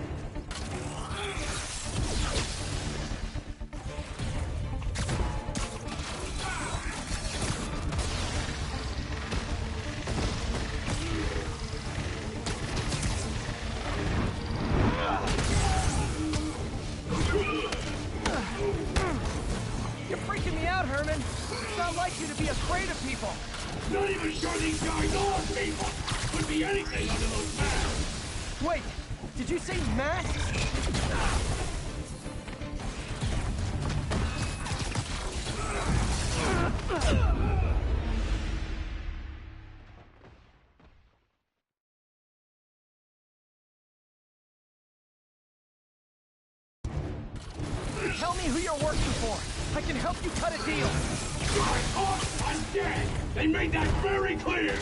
You're freaking me out, Herman. It's not like you to be afraid of people. Not even sure these guys are people! Could be anything under those masks! Wait, did you say masks? Tell me who you're working for. I can help you cut a deal. I'm dead! They made that very clear!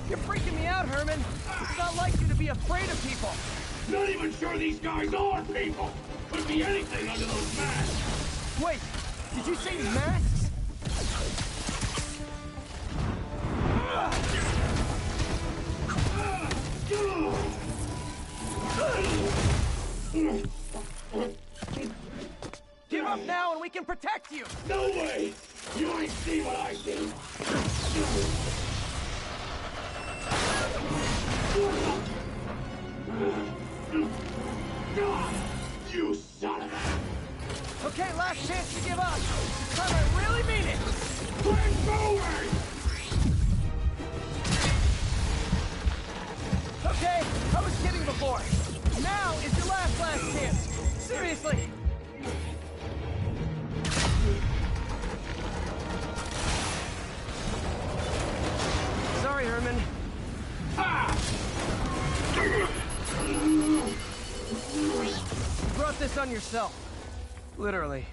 You're freaking me out, Herman. It's not like you to be afraid of people. Not even sure these guys are people! Could be anything under those masks! Wait, did you say masks? Give up now and we can protect you! No way! You ain't see what I see! You son of a... Okay, last chance to give up. This time I really mean it. Bring forward! Okay, I was kidding before. Now is your last chance. Seriously. Sorry, Herman. You brought this on yourself. Literally.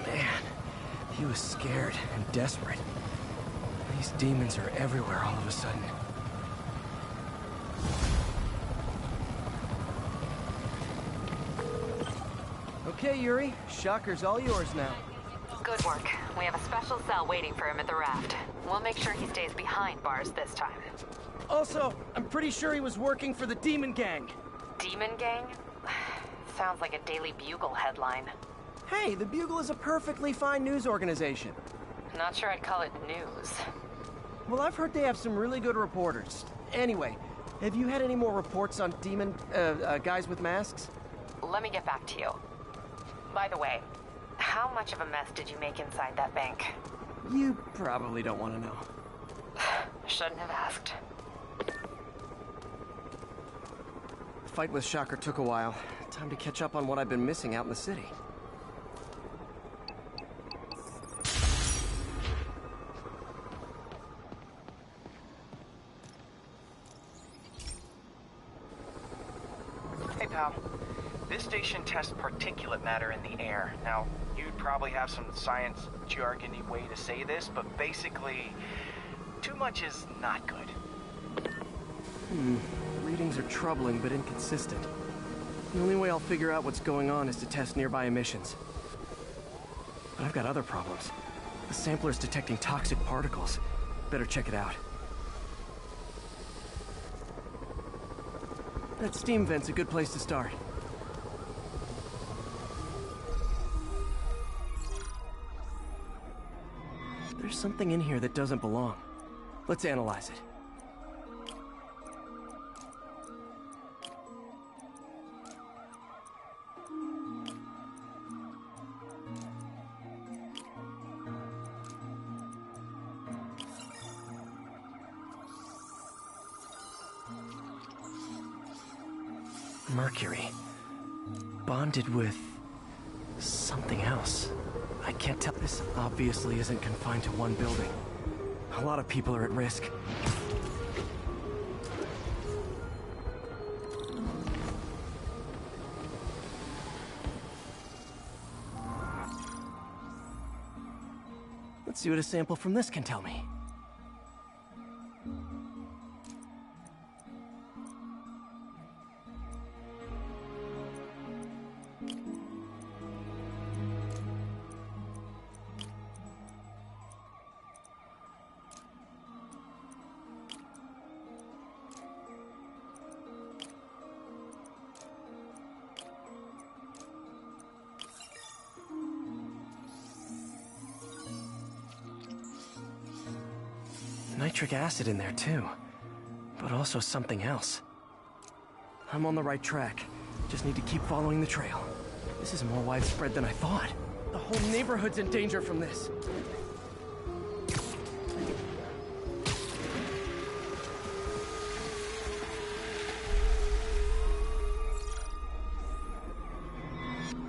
Man, he was scared and desperate. These demons are everywhere all of a sudden. Okay, Yuri. Shocker's all yours now. Good work. We have a special cell waiting for him at the raft. We'll make sure he stays behind bars this time. Also, I'm pretty sure he was working for the Demon Gang. Demon Gang? Sounds like a Daily Bugle headline. Hey, the Bugle is a perfectly fine news organization. Not sure I'd call it news. Well, I've heard they have some really good reporters. Anyway, have you had any more reports on demon, guys with masks? Let me get back to you. By the way, how much of a mess did you make inside that bank? You probably don't want to know. Shouldn't have asked. The fight with Shocker took a while. Time to catch up on what I've been missing out in the city. Hey, pal. This station tests particulate matter in the air. Now, you'd probably have some science jargony way to say this, but basically, too much is not good. Readings are troubling but inconsistent. The only way I'll figure out what's going on is to test nearby emissions. But I've got other problems. The sampler's detecting toxic particles. Better check it out. That steam vent's a good place to start. There's something in here that doesn't belong. Let's analyze it. Mercury. Bonded with something else. I can't tell. This obviously isn't confined to one building. A lot of people are at risk. Let's see what a sample from this can tell me. Nitric acid in there too, but also something else. I'm on the right track. Just need to keep following the trail. This is more widespread than I thought. The whole neighborhood's in danger from this.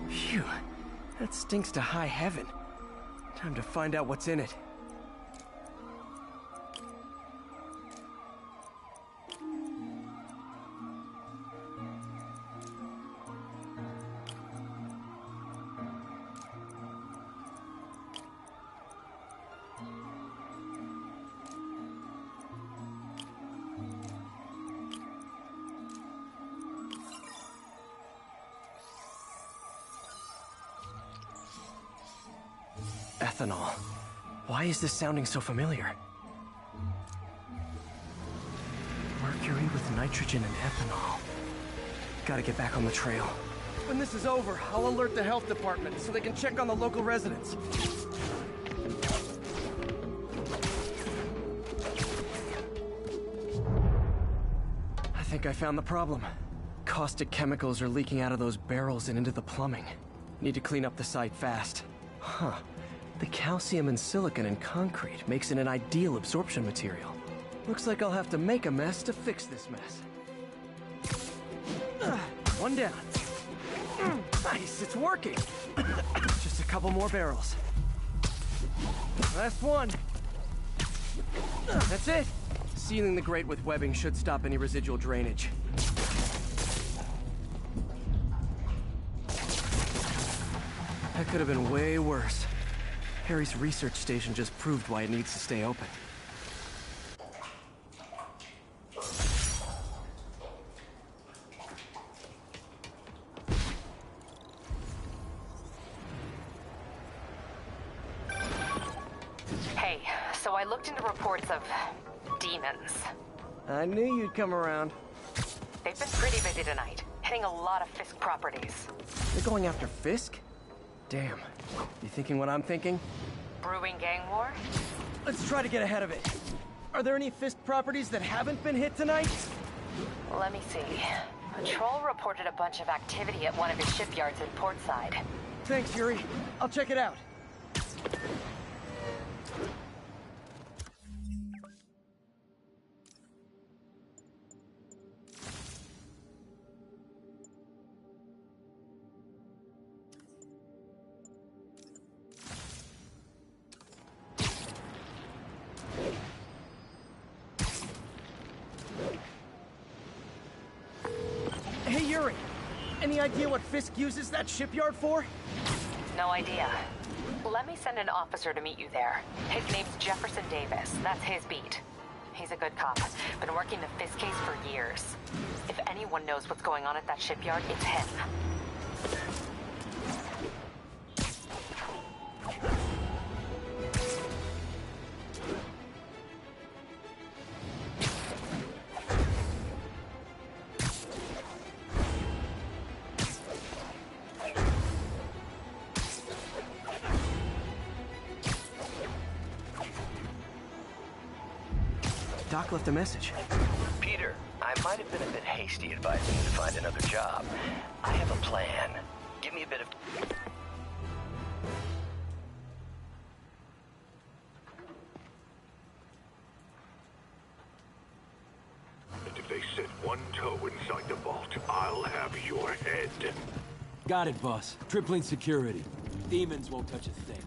Phew, that stinks to high heaven. Time to find out what's in it. Ethanol. Why is this sounding so familiar? Mercury with nitrogen and ethanol. Gotta get back on the trail. When this is over, I'll alert the health department so they can check on the local residents. I think I found the problem. Caustic chemicals are leaking out of those barrels and into the plumbing. Need to clean up the site fast. Huh. The calcium and silicon in concrete makes it an ideal absorption material. Looks like I'll have to make a mess to fix this mess. One down. Nice, it's working. Just a couple more barrels. Last one. That's it. Sealing the grate with webbing should stop any residual drainage. That could have been way worse. Harry's research station just proved why it needs to stay open. Hey, so I looked into reports of demons. I knew you'd come around. They've been pretty busy tonight, hitting a lot of Fisk properties. They're going after Fisk? Damn. You thinking what I'm thinking? Brewing gang war? Let's try to get ahead of it. Are there any Fisk properties that haven't been hit tonight? Let me see. Patrol reported a bunch of activity at one of his shipyards in Portside. Thanks, Yuri. I'll check it out. Hey, Yuri. Any idea what Fisk uses that shipyard for? No idea. Let me send an officer to meet you there. His name's Jefferson Davis. That's his beat. He's a good cop. Been working the Fisk case for years. If anyone knows what's going on at that shipyard, it's him. Doc left a message. Peter, I might have been a bit hasty advising you to find another job. I have a plan. Give me a bit of... And if they set one toe inside the vault, I'll have your head. Got it, boss. Tripling security. Demons won't touch a thing.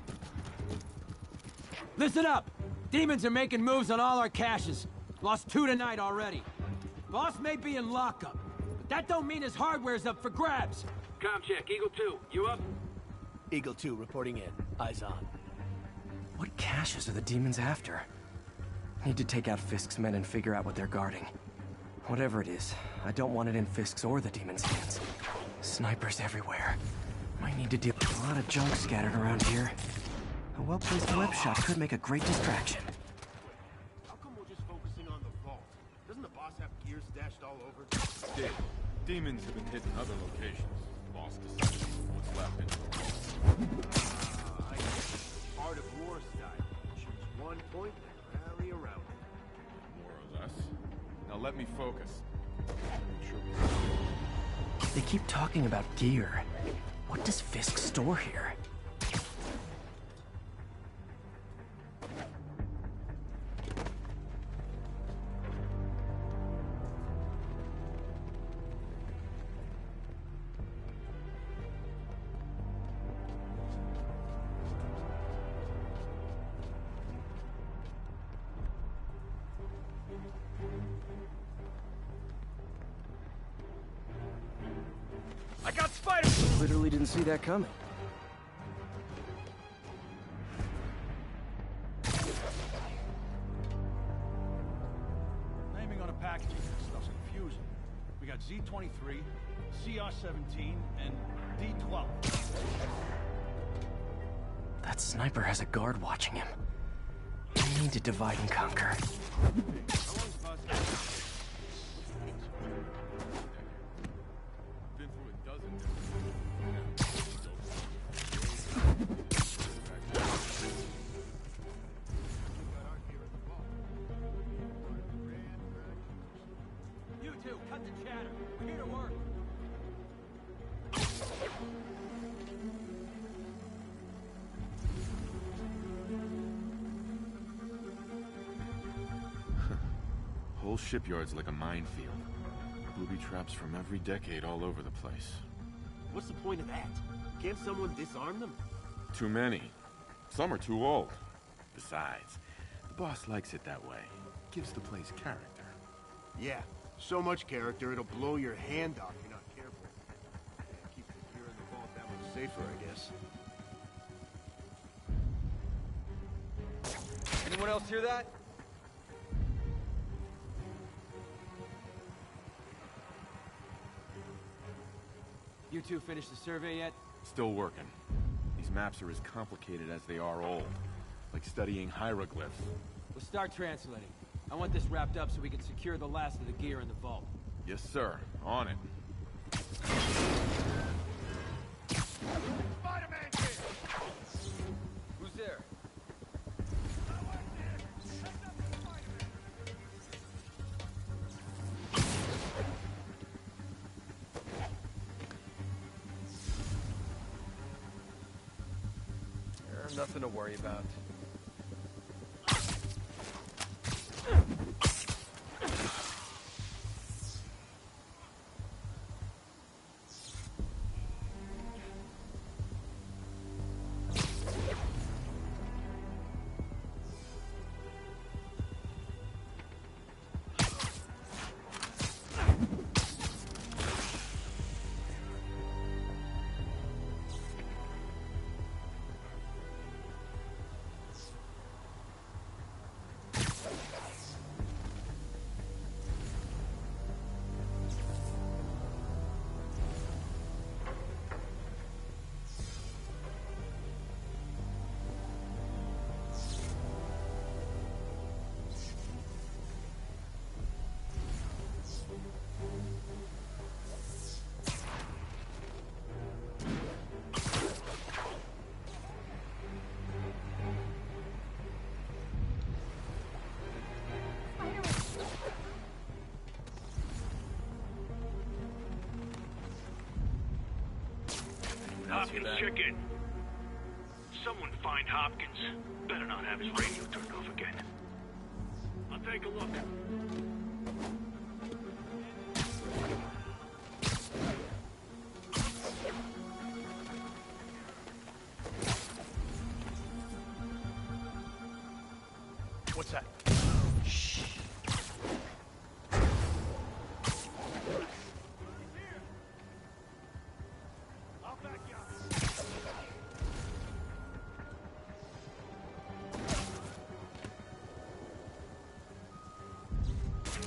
Listen up! Demons are making moves on all our caches. Lost 2 tonight already. Boss may be in lockup, but that don't mean his hardware's up for grabs. Com check, Eagle 2, you up? Eagle 2 reporting in. Eyes on. What caches are the demons after? Need to take out Fisk's men and figure out what they're guarding. Whatever it is, I don't want it in Fisk's or the demons' hands. Snipers everywhere. Might need to deal with a lot of junk scattered around here. A well-placed web shot could make a great distraction. How come we're just focusing on the vault? Doesn't the boss have gear stashed all over? Did. Demons have been hitting other locations. Boss decided what's left in the vault. I get Art of War style. Choose one point and rally around it. More or less. Now let me focus. They keep talking about gear. What does Fisk store here? I got Spider! Literally didn't see that coming. Naming on a packaging, this stuff's confusing. We got Z-23, CR-17, and D-12. That sniper has a guard watching him. I need to divide and conquer. You two, cut the chatter. We're here to work. Whole shipyard's like a minefield. Booby traps from every decade all over the place. What's the point of that? Can't someone disarm them? Too many. Some are too old. Besides, the boss likes it that way. Gives the place character. Yeah, so much character it'll blow your hand off if you're not careful. Keeps the gear in the vault that much safer, I guess. Anyone else hear that? You two finished the survey yet? Still working. These maps are as complicated as they are old. Like studying hieroglyphs. We'll start translating. I want this wrapped up so we can secure the last of the gear in the vault. Yes, sir. On it. Spider-Man here! Who's there? Nothing to worry about. Hopkins, check in. Someone find Hopkins. Better not have his radio turned off again. I'll take a look. What's that? Shh. I'll back you up.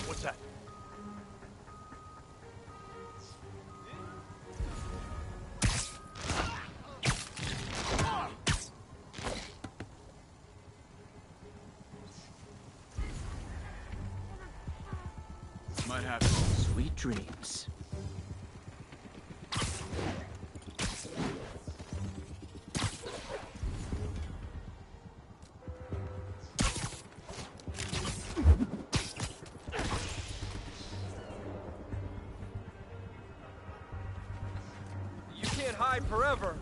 What's that? Might happen. Sweet dreams. You can't hide forever.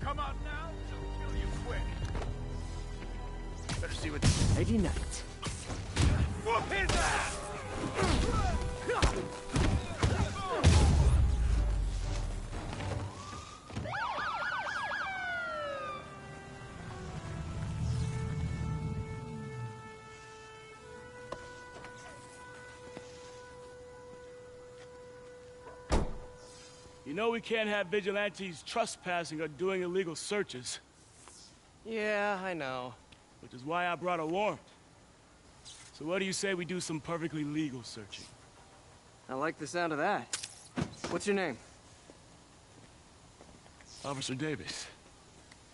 Come out now, she'll kill you quick. Better see what. Lady Knight. Whoop his ass! You know we can't have vigilantes trespassing or doing illegal searches. Yeah, I know. Which is why I brought a warrant. So what do you say we do some perfectly legal searching? I like the sound of that. What's your name? Officer Davis.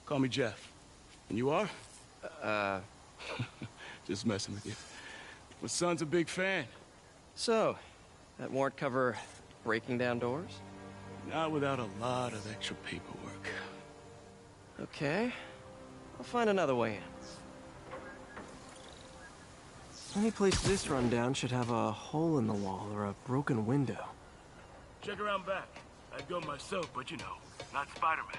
Call me Jeff. And you are? Just messing with you. My son's a big fan. So, that warrant cover breaking down doors? Not without a lot of extra paperwork. Okay. I'll find another way in. Any place this rundown should have a hole in the wall or a broken window. Check around back. I'd go myself, but you know, not Spider-Man.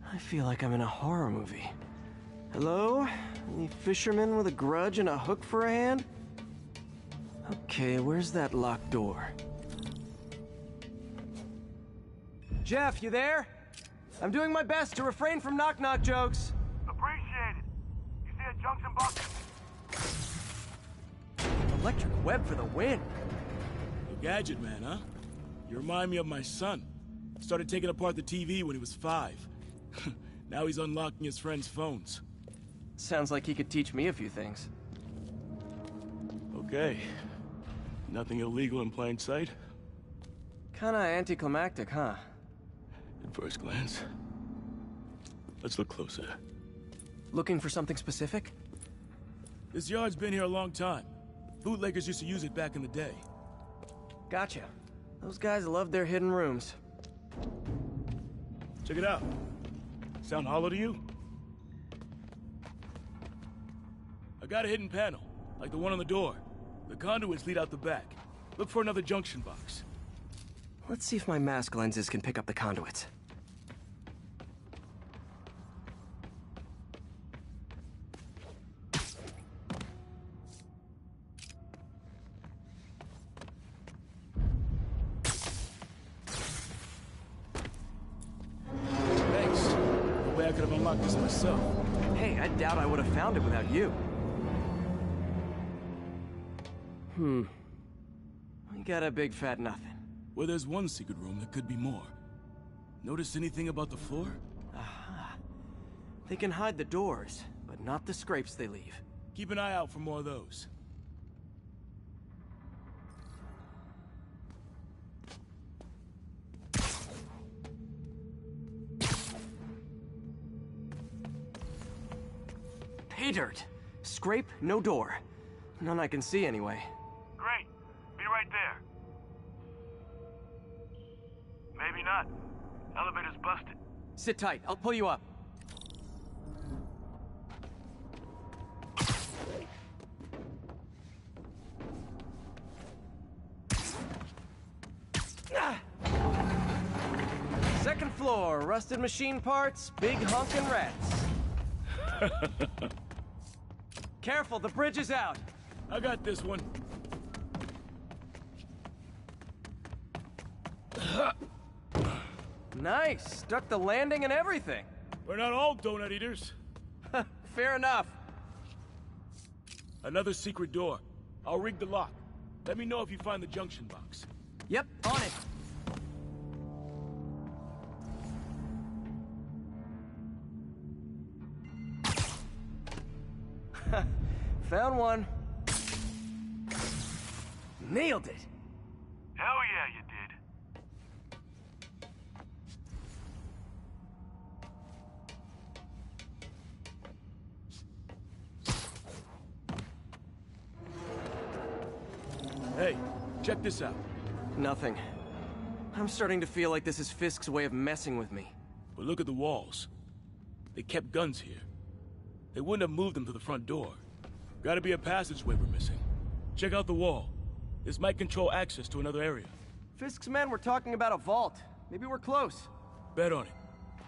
I feel like I'm in a horror movie. Hello? Any fisherman with a grudge and a hook for a hand? Okay, where's that locked door? Jeff, you there? I'm doing my best to refrain from knock-knock jokes. Appreciate it. You see a junction box? Electric web for the win. You gadget man, huh? You remind me of my son. Started taking apart the TV when he was 5. Now he's unlocking his friends' phones. Sounds like he could teach me a few things. Okay. Nothing illegal in plain sight? Kinda anticlimactic, huh? At first glance. Let's look closer. Looking for something specific? This yard's been here a long time. Bootleggers used to use it back in the day. Gotcha. Those guys love their hidden rooms. Check it out. Sound hollow to you? I got a hidden panel, like the one on the door. The conduits lead out the back. Look for another junction box. Let's see if my mask lenses can pick up the conduits. Thanks. No way I could have unlocked this myself. Hey, I doubt I would have found it without you. We got a big fat nothing. Well, there's one secret room that could be more. Notice anything about the floor? Aha. They can hide the doors, but not the scrapes they leave. Keep an eye out for more of those. Pay dirt. Scrape, no door. None I can see anyway. Great. Be right there. Maybe not. Elevator's busted. Sit tight. I'll pull you up. Second floor, rusted machine parts, big honkin' rats. Careful, the bridge is out. I got this one. Nice, stuck the landing and everything. We're not all donut eaters. Fair enough. Another secret door. I'll rig the lock. Let me know if you find the junction box. Yep, on it. Found one. Nailed it. Hell yeah, you did. Hey, check this out. Nothing. I'm starting to feel like this is Fisk's way of messing with me. But look at the walls. They kept guns here. They wouldn't have moved them to the front door. Gotta be a passageway we're missing. Check out the wall. This might control access to another area. Fisk's men were talking about a vault. Maybe we're close. Bet on it.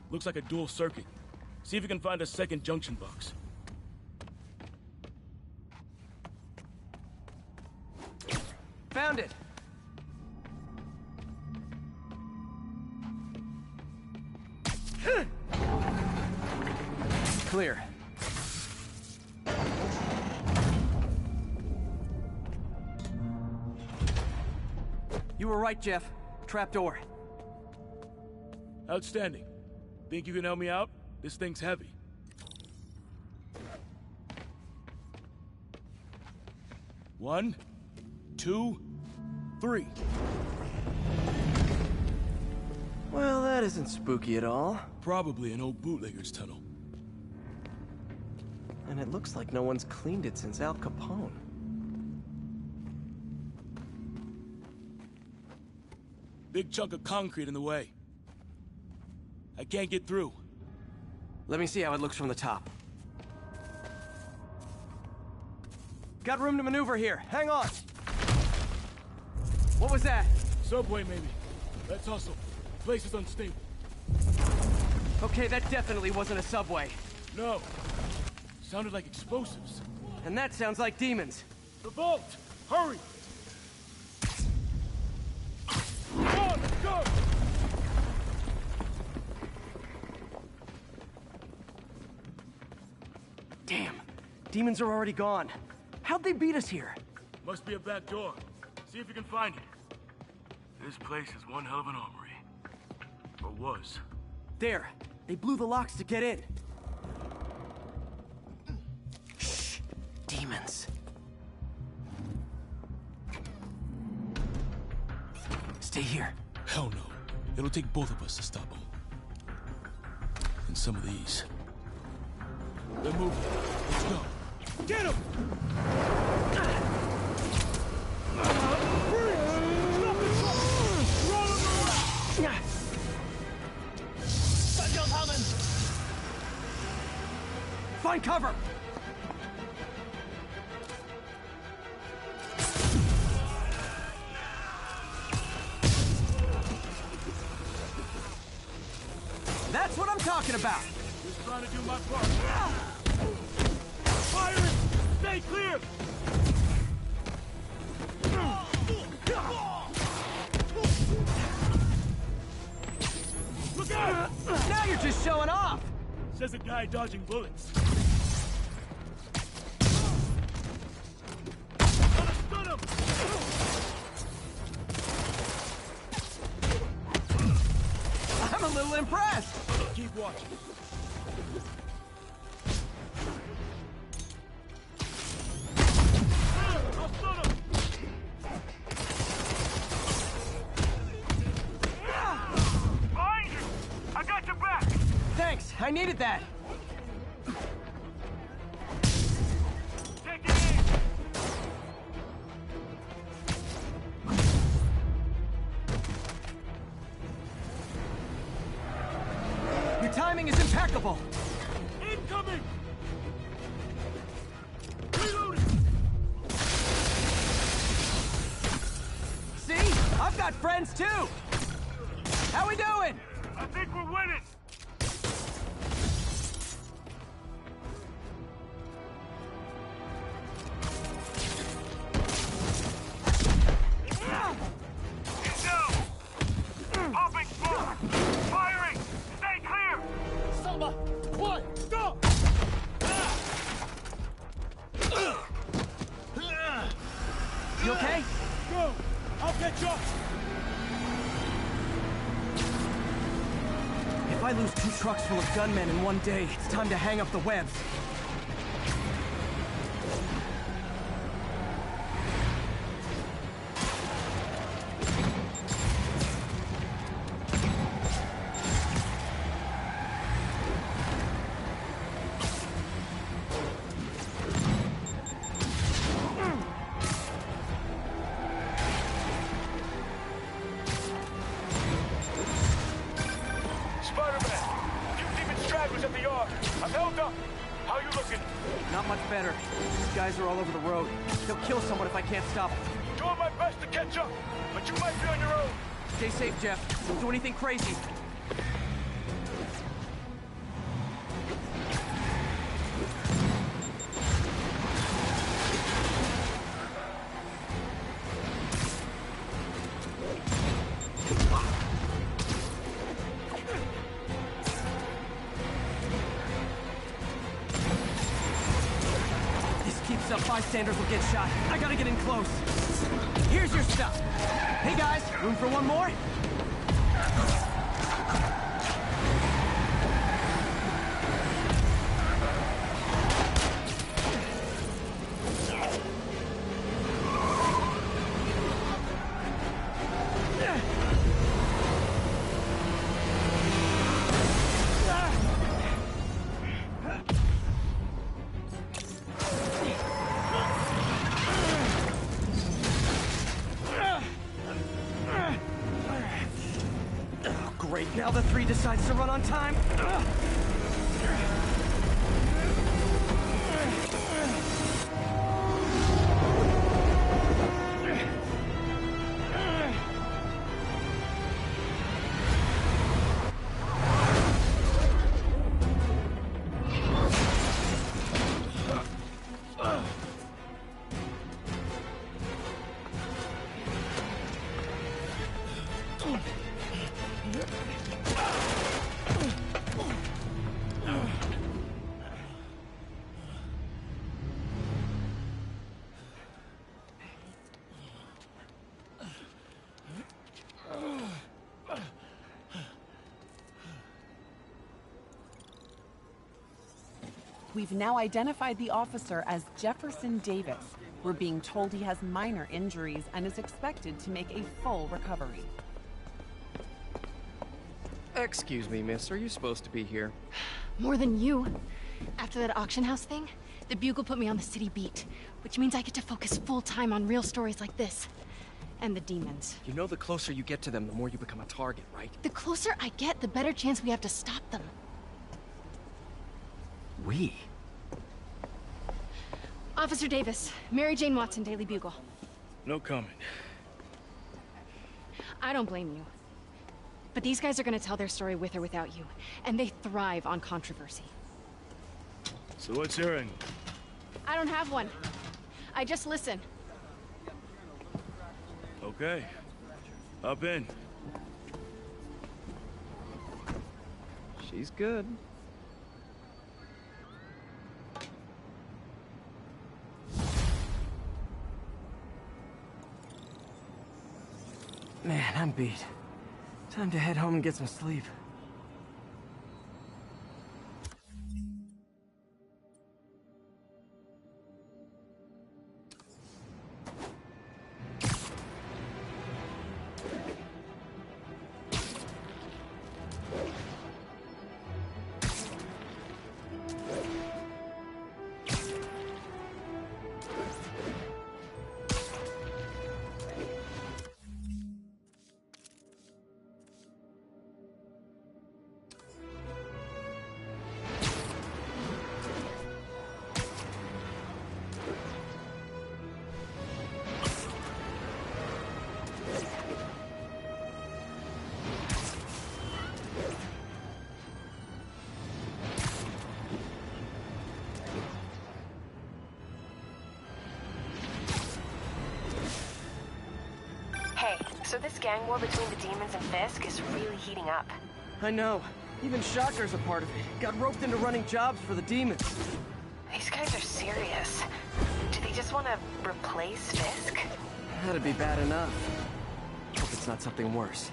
Looks like a dual circuit. See if you can find a second junction box. Found it. Clear. You were right, Jeff. Trapdoor. Outstanding. Think you can help me out? This thing's heavy. One, two, three. Well, that isn't spooky at all. Probably an old bootlegger's tunnel. And it looks like no one's cleaned it since Al Capone. Big chunk of concrete in the way. I can't get through. Let me see how it looks from the top. Got room to maneuver here. Hang on. What was that? Subway, maybe. Let's hustle. Place is unstable. Okay, that definitely wasn't a subway. No. Sounded like explosives. And that sounds like demons. The vault! Hurry! Come on, let's go! Damn. Demons are already gone. How'd they beat us here? Must be a back door. See if you can find it. This place is one hell of an armory. Or was. There. They blew the locks to get in. Shh. Demons. Stay here. Hell no. It'll take both of us to stop them. And some of these. They're moving. Let's go. Get him! Find cover! That's what I'm talking about! Just trying to do my part. Fire it! Stay clear! Look out! Now you're just showing off! Says a guy dodging bullets. Stun him! impressed! Keep watching. Behind you! I got your back! Thanks, I needed that! Take it in! Your timing is impeccable! Incoming! See? I've got friends too! How we doing? I think we're winning! Go! Popping smoke! Firing! Stay clear! Samba! Quiet! Stop! You okay? Go! I'll catch up! If I lose 2 trucks full of gunmen in one day, it's time to hang up the webs. Spider-Man! Few demon stragglers at the yard. I'm held up. How you looking? Not much better. These guys are all over the road. They'll kill someone if I can't stop them. Doing my best to catch up, but you might be on your own. Stay safe, Jeff. Don't do anything crazy. Keeps up, bystanders will get shot. I gotta get in close. Here's your stuff. Hey guys, room for one more? Great, now the 3 decides to run on time. We've now identified the officer as Jefferson Davis. We're being told he has minor injuries and is expected to make a full recovery. Excuse me, miss. Are you supposed to be here? More than you. After that auction house thing, the Bugle put me on the city beat, which means I get to focus full-time on real stories like this. And the demons. You know the closer you get to them, the more you become a target, right? The closer I get, the better chance we have to stop them. We? Officer Davis, Mary Jane Watson, Daily Bugle. No comment. I don't blame you. But these guys are gonna tell their story with or without you, and they thrive on controversy. So what's your angle? I don't have one. I just listen. Okay. Up in. She's good. Man, I'm beat. Time to head home and get some sleep. So this gang war between the demons and Fisk is really heating up. I know. Even Shocker's a part of it. Got roped into running jobs for the demons. These guys are serious. Do they just want to replace Fisk? That'd be bad enough. Hope it's not something worse.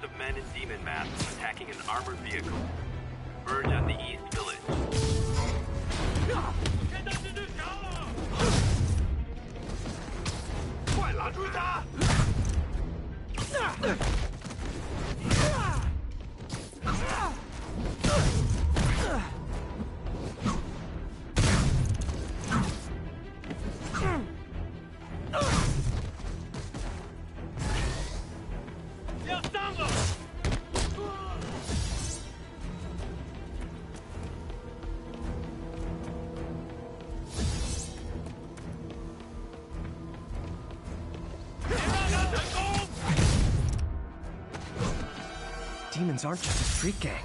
Of men in demon masks attacking an armored vehicle. Merge on the East Village. Demons aren't just a street gang.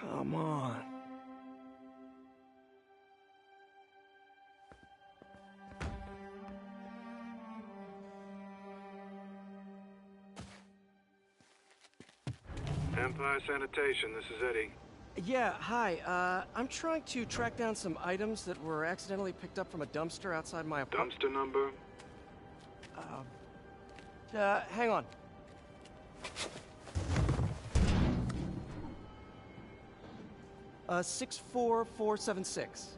Come on. Empire Sanitation, this is Eddie. Yeah, hi. I'm trying to track down some items that were accidentally picked up from a dumpster outside my apartment. Dumpster number? Hang on. Uh, 64476.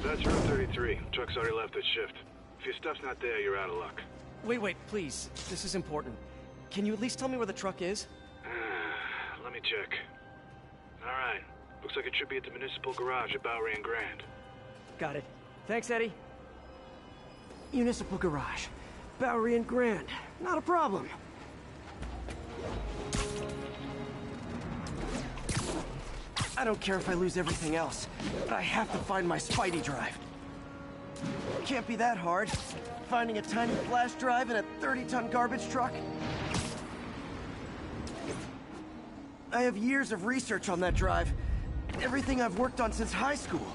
That's room 33. Truck's already left its shift. If your stuff's not there, you're out of luck. Wait, please. This is important. Can you at least tell me where the truck is? Let me check. Alright. Looks like it should be at the municipal garage at Bowery and Grand. Got it. Thanks, Eddie. Municipal garage. Bowery and Grand. Not a problem. I don't care if I lose everything else, but I have to find my Spidey drive. Can't be that hard. Finding a tiny flash drive in a 30-ton garbage truck. I have years of research on that drive. Everything I've worked on since high school.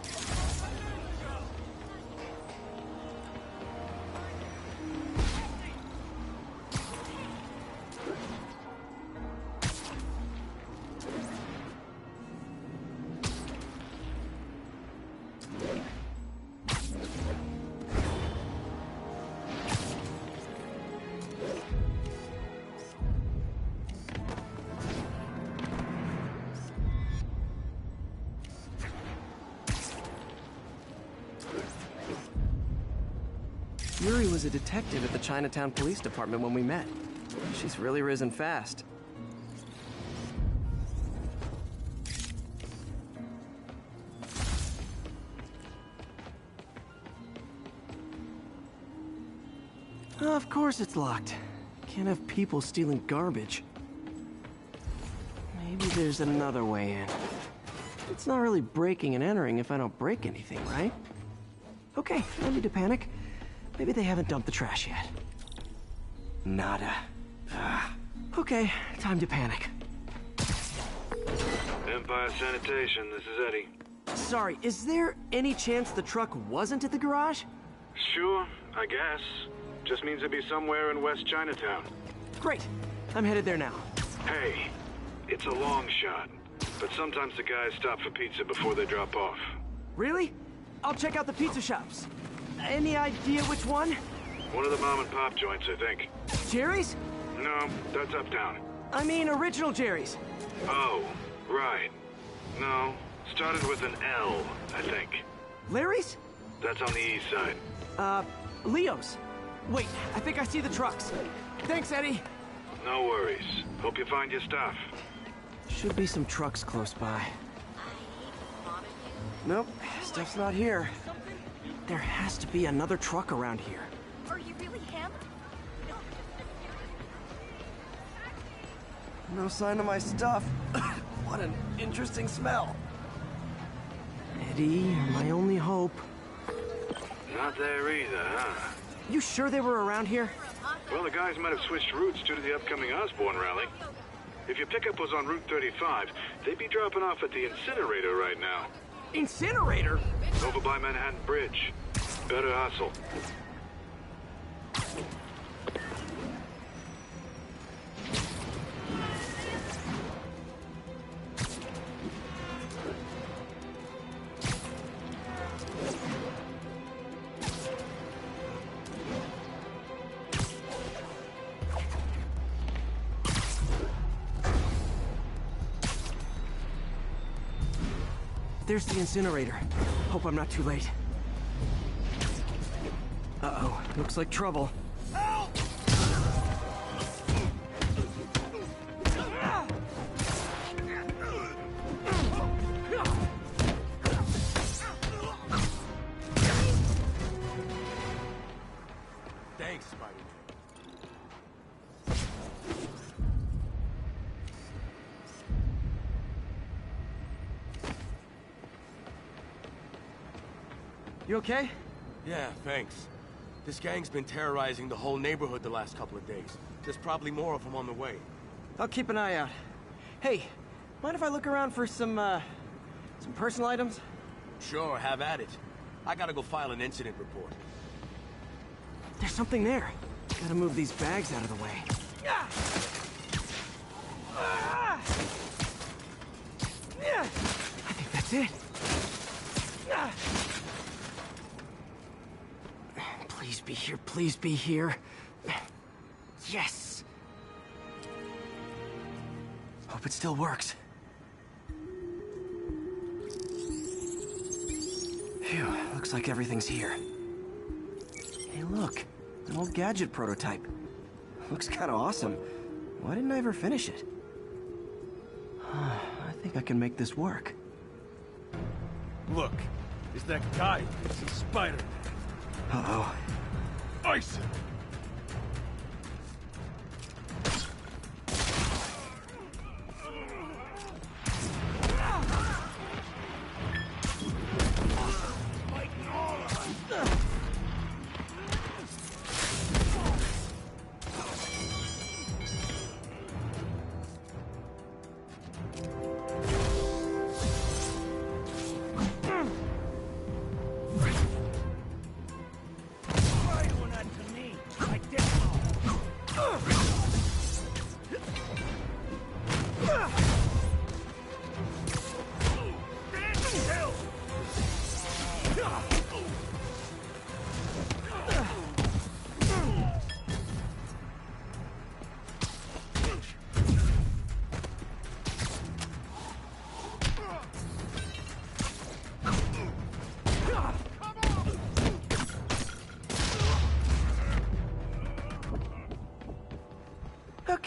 Yuri was a detective at the Chinatown Police Department when we met. She's really risen fast. Of course it's locked. Can't have people stealing garbage. Maybe there's another way in. It's not really breaking and entering if I don't break anything, right? Okay, no need to panic. Maybe they haven't dumped the trash yet. Nada. Okay, time to panic. Empire Sanitation, this is Eddie. Sorry, is there any chance the truck wasn't at the garage? Sure, I guess. Just means it'd be somewhere in West Chinatown. Great. I'm headed there now. Hey, it's a long shot, but sometimes the guys stop for pizza before they drop off. Really? I'll check out the pizza shops. Any idea which one? One of the mom and pop joints, I think. Jerry's? No, that's uptown. I mean original Jerry's. Oh, right. No, started with an L, I think. Larry's? That's on the east side. Leo's. Wait, I think I see the trucks. Thanks, Eddie. No worries. Hope you find your stuff. Should be some trucks close by. Nope, stuff's not here. There has to be another truck around here. Are you really him? No sign of my stuff. What an interesting smell. Eddie, you're my only hope. Not there either, huh? You sure they were around here? Well, the guys might have switched routes due to the upcoming Osborn rally. If your pickup was on Route 35, they'd be dropping off at the incinerator right now. Incinerator? Over by Manhattan Bridge. Better hustle. There's the incinerator. Hope I'm not too late. Uh-oh, looks like trouble. Help! Thanks, Spider-Man. You okay? Yeah, thanks. This gang's been terrorizing the whole neighborhood the last couple of days. There's probably more of them on the way. I'll keep an eye out. Hey, mind if I look around for some personal items? Sure, have at it. I gotta go file an incident report. There's something there. Gotta move these bags out of the way. I think that's it. Please be here, please be here. Yes! Hope it still works. Phew, looks like everything's here. Hey look, an old gadget prototype. Looks kinda awesome. Why didn't I ever finish it? I think I can make this work. Look, it's that guy. It's a spider. Uh-oh. Ice him!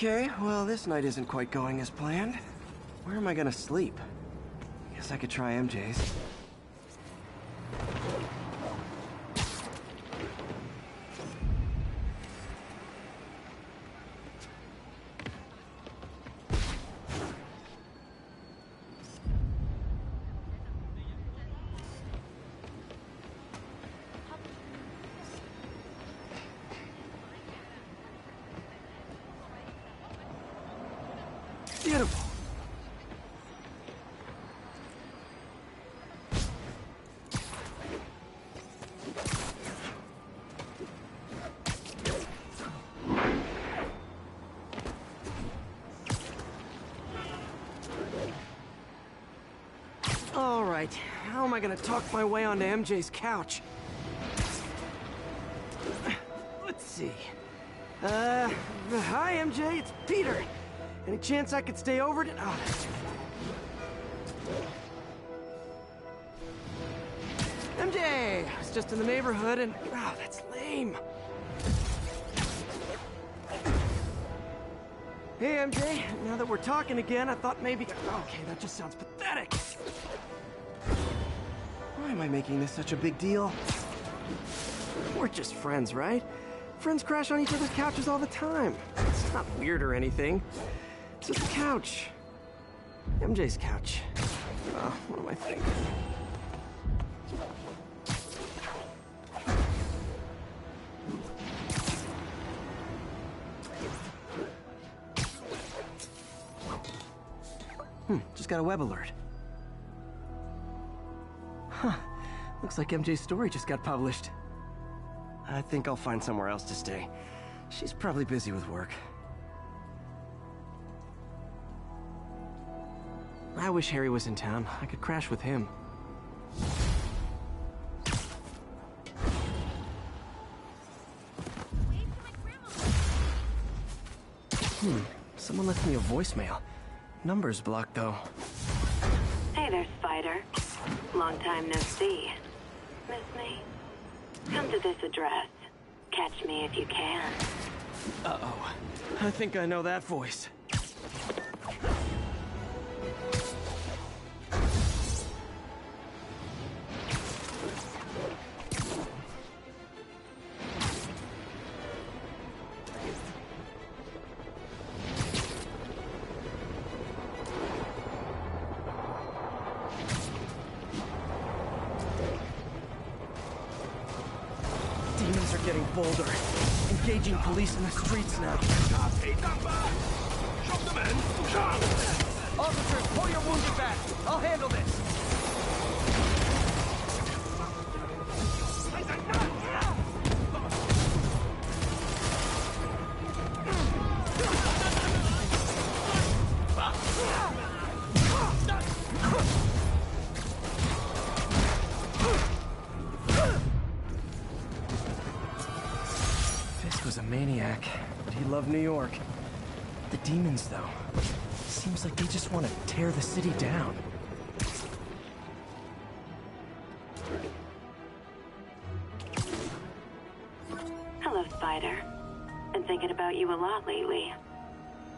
Okay, well, this night isn't quite going as planned. Where am I gonna sleep? Guess I could try MJ's. Beautiful. All right, how am I gonna talk my way onto MJ's couch? Let's see. Hi MJ, it's Peter. Any chance I could stay over to... Oh, that's right. MJ! I was just in the neighborhood and... Oh, that's lame. Hey MJ, now that we're talking again, I thought maybe... Okay, that just sounds pathetic. Why am I making this such a big deal? We're just friends, right? Friends crash on each other's couches all the time. It's not weird or anything. It's just a couch. MJ's couch. Oh, what am I thinking? Just got a web alert. Huh. Looks like MJ's story just got published. I think I'll find somewhere else to stay. She's probably busy with work. I wish Harry was in town. I could crash with him. Someone left me a voicemail. Number's blocked, though. Hey there, Spider. Long time no see. Miss me? Come to this address. Catch me if you can. Uh-oh. I think I know that voice. Demons are getting bolder. Engaging police in the streets now. Officers, pull your wounded back. I'll handle this. Fisk was a maniac, but he loved New York. The demons, though, seems like they just want to tear the city down. Hello, Spider. Been thinking about you a lot lately.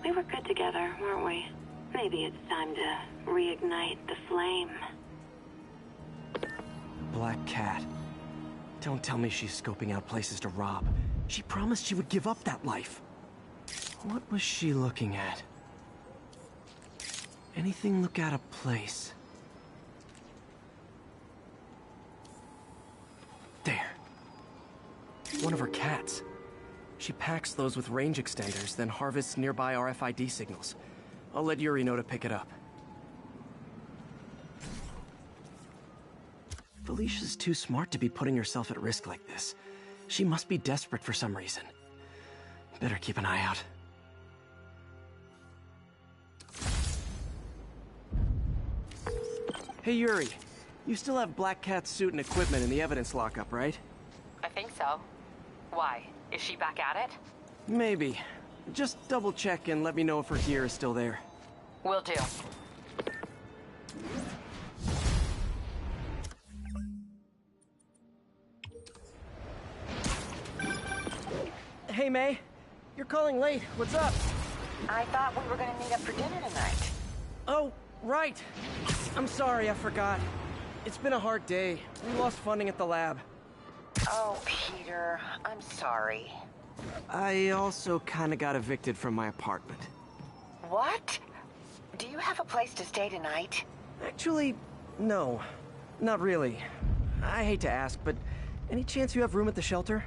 We were good together, weren't we? Maybe it's time to reignite the flame. Black Cat. Don't tell me she's scoping out places to rob. She promised she would give up that life. What was she looking at? Anything look out of place? There. One of her cats. She packs those with range extenders, then harvests nearby RFID signals. I'll let Yuri know to pick it up. Felicia's too smart to be putting herself at risk like this. She must be desperate for some reason. Better keep an eye out. Hey Yuri, you still have Black Cat's suit and equipment in the evidence lockup, right? I think so. Why? Is she back at it? Maybe. Just double check and let me know if her gear is still there. Will do. Hey May, you're calling late. What's up? I thought we were gonna meet up for dinner tonight. Oh, right. I'm sorry, I forgot. It's been a hard day. We lost funding at the lab. Oh, Peter, I'm sorry. I also kinda got evicted from my apartment. What? Do you have a place to stay tonight? Actually, no. Not really. I hate to ask, but any chance you have room at the shelter?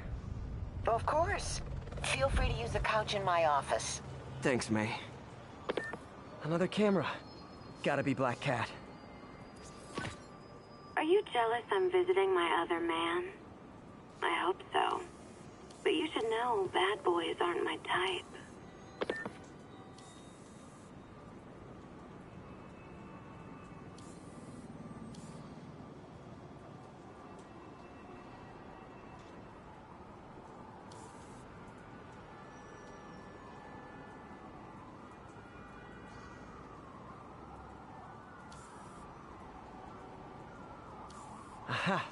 Of course. Feel free to use the couch in my office. Thanks, May. Another camera. Gotta be Black Cat. Are you jealous I'm visiting my other man? I hope so. But you should know, bad boys aren't my type. Aha!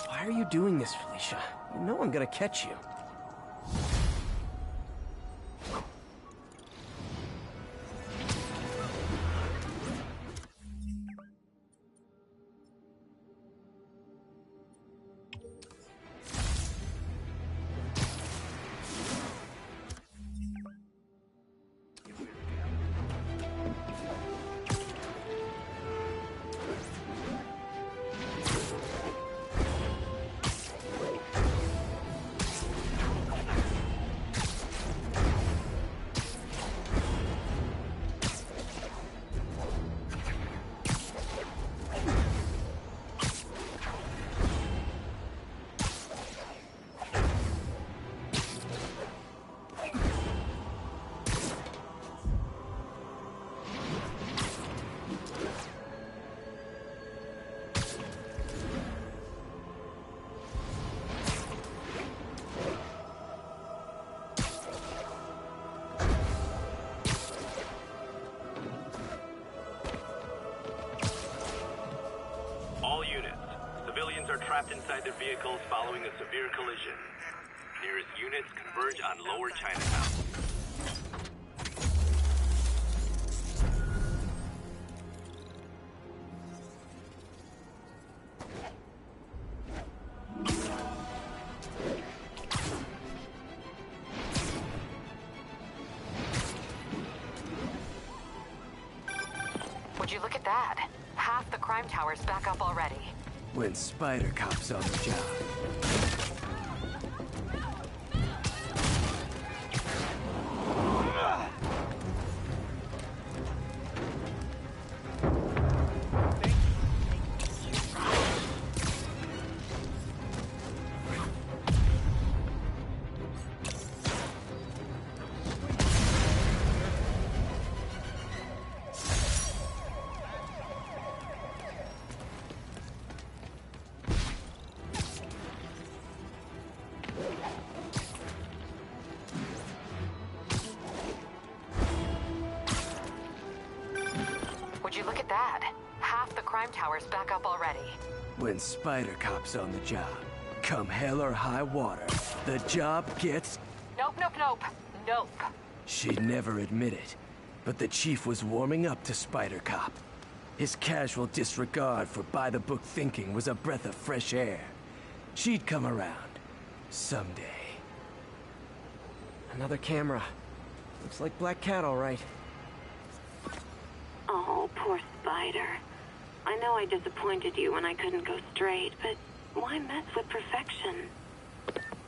Why are you doing this, Felicia? You know I'm gonna catch you. Are trapped inside their vehicles following a severe collision. Nearest units converge on Lower Chinatown. Would you look at that? Half the crime tower's back up already. When Spider Cop's on the job. Would you look at that? Half the crime tower's back up already. When Spider Cop's on the job, come hell or high water, the job gets... Nope, nope, nope. Nope. She'd never admit it, but the chief was warming up to Spider Cop. His casual disregard for by-the-book thinking was a breath of fresh air. She'd come around. Someday. Another camera. Looks like Black Cat, all right. Oh, poor Spider. I know I disappointed you when I couldn't go straight, but why mess with perfection?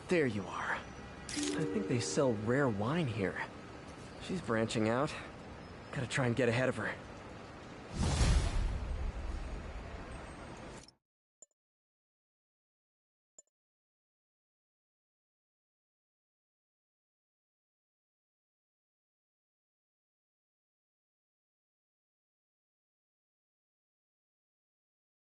There you are. I think they sell rare wine here. She's branching out. Gotta try and get ahead of her.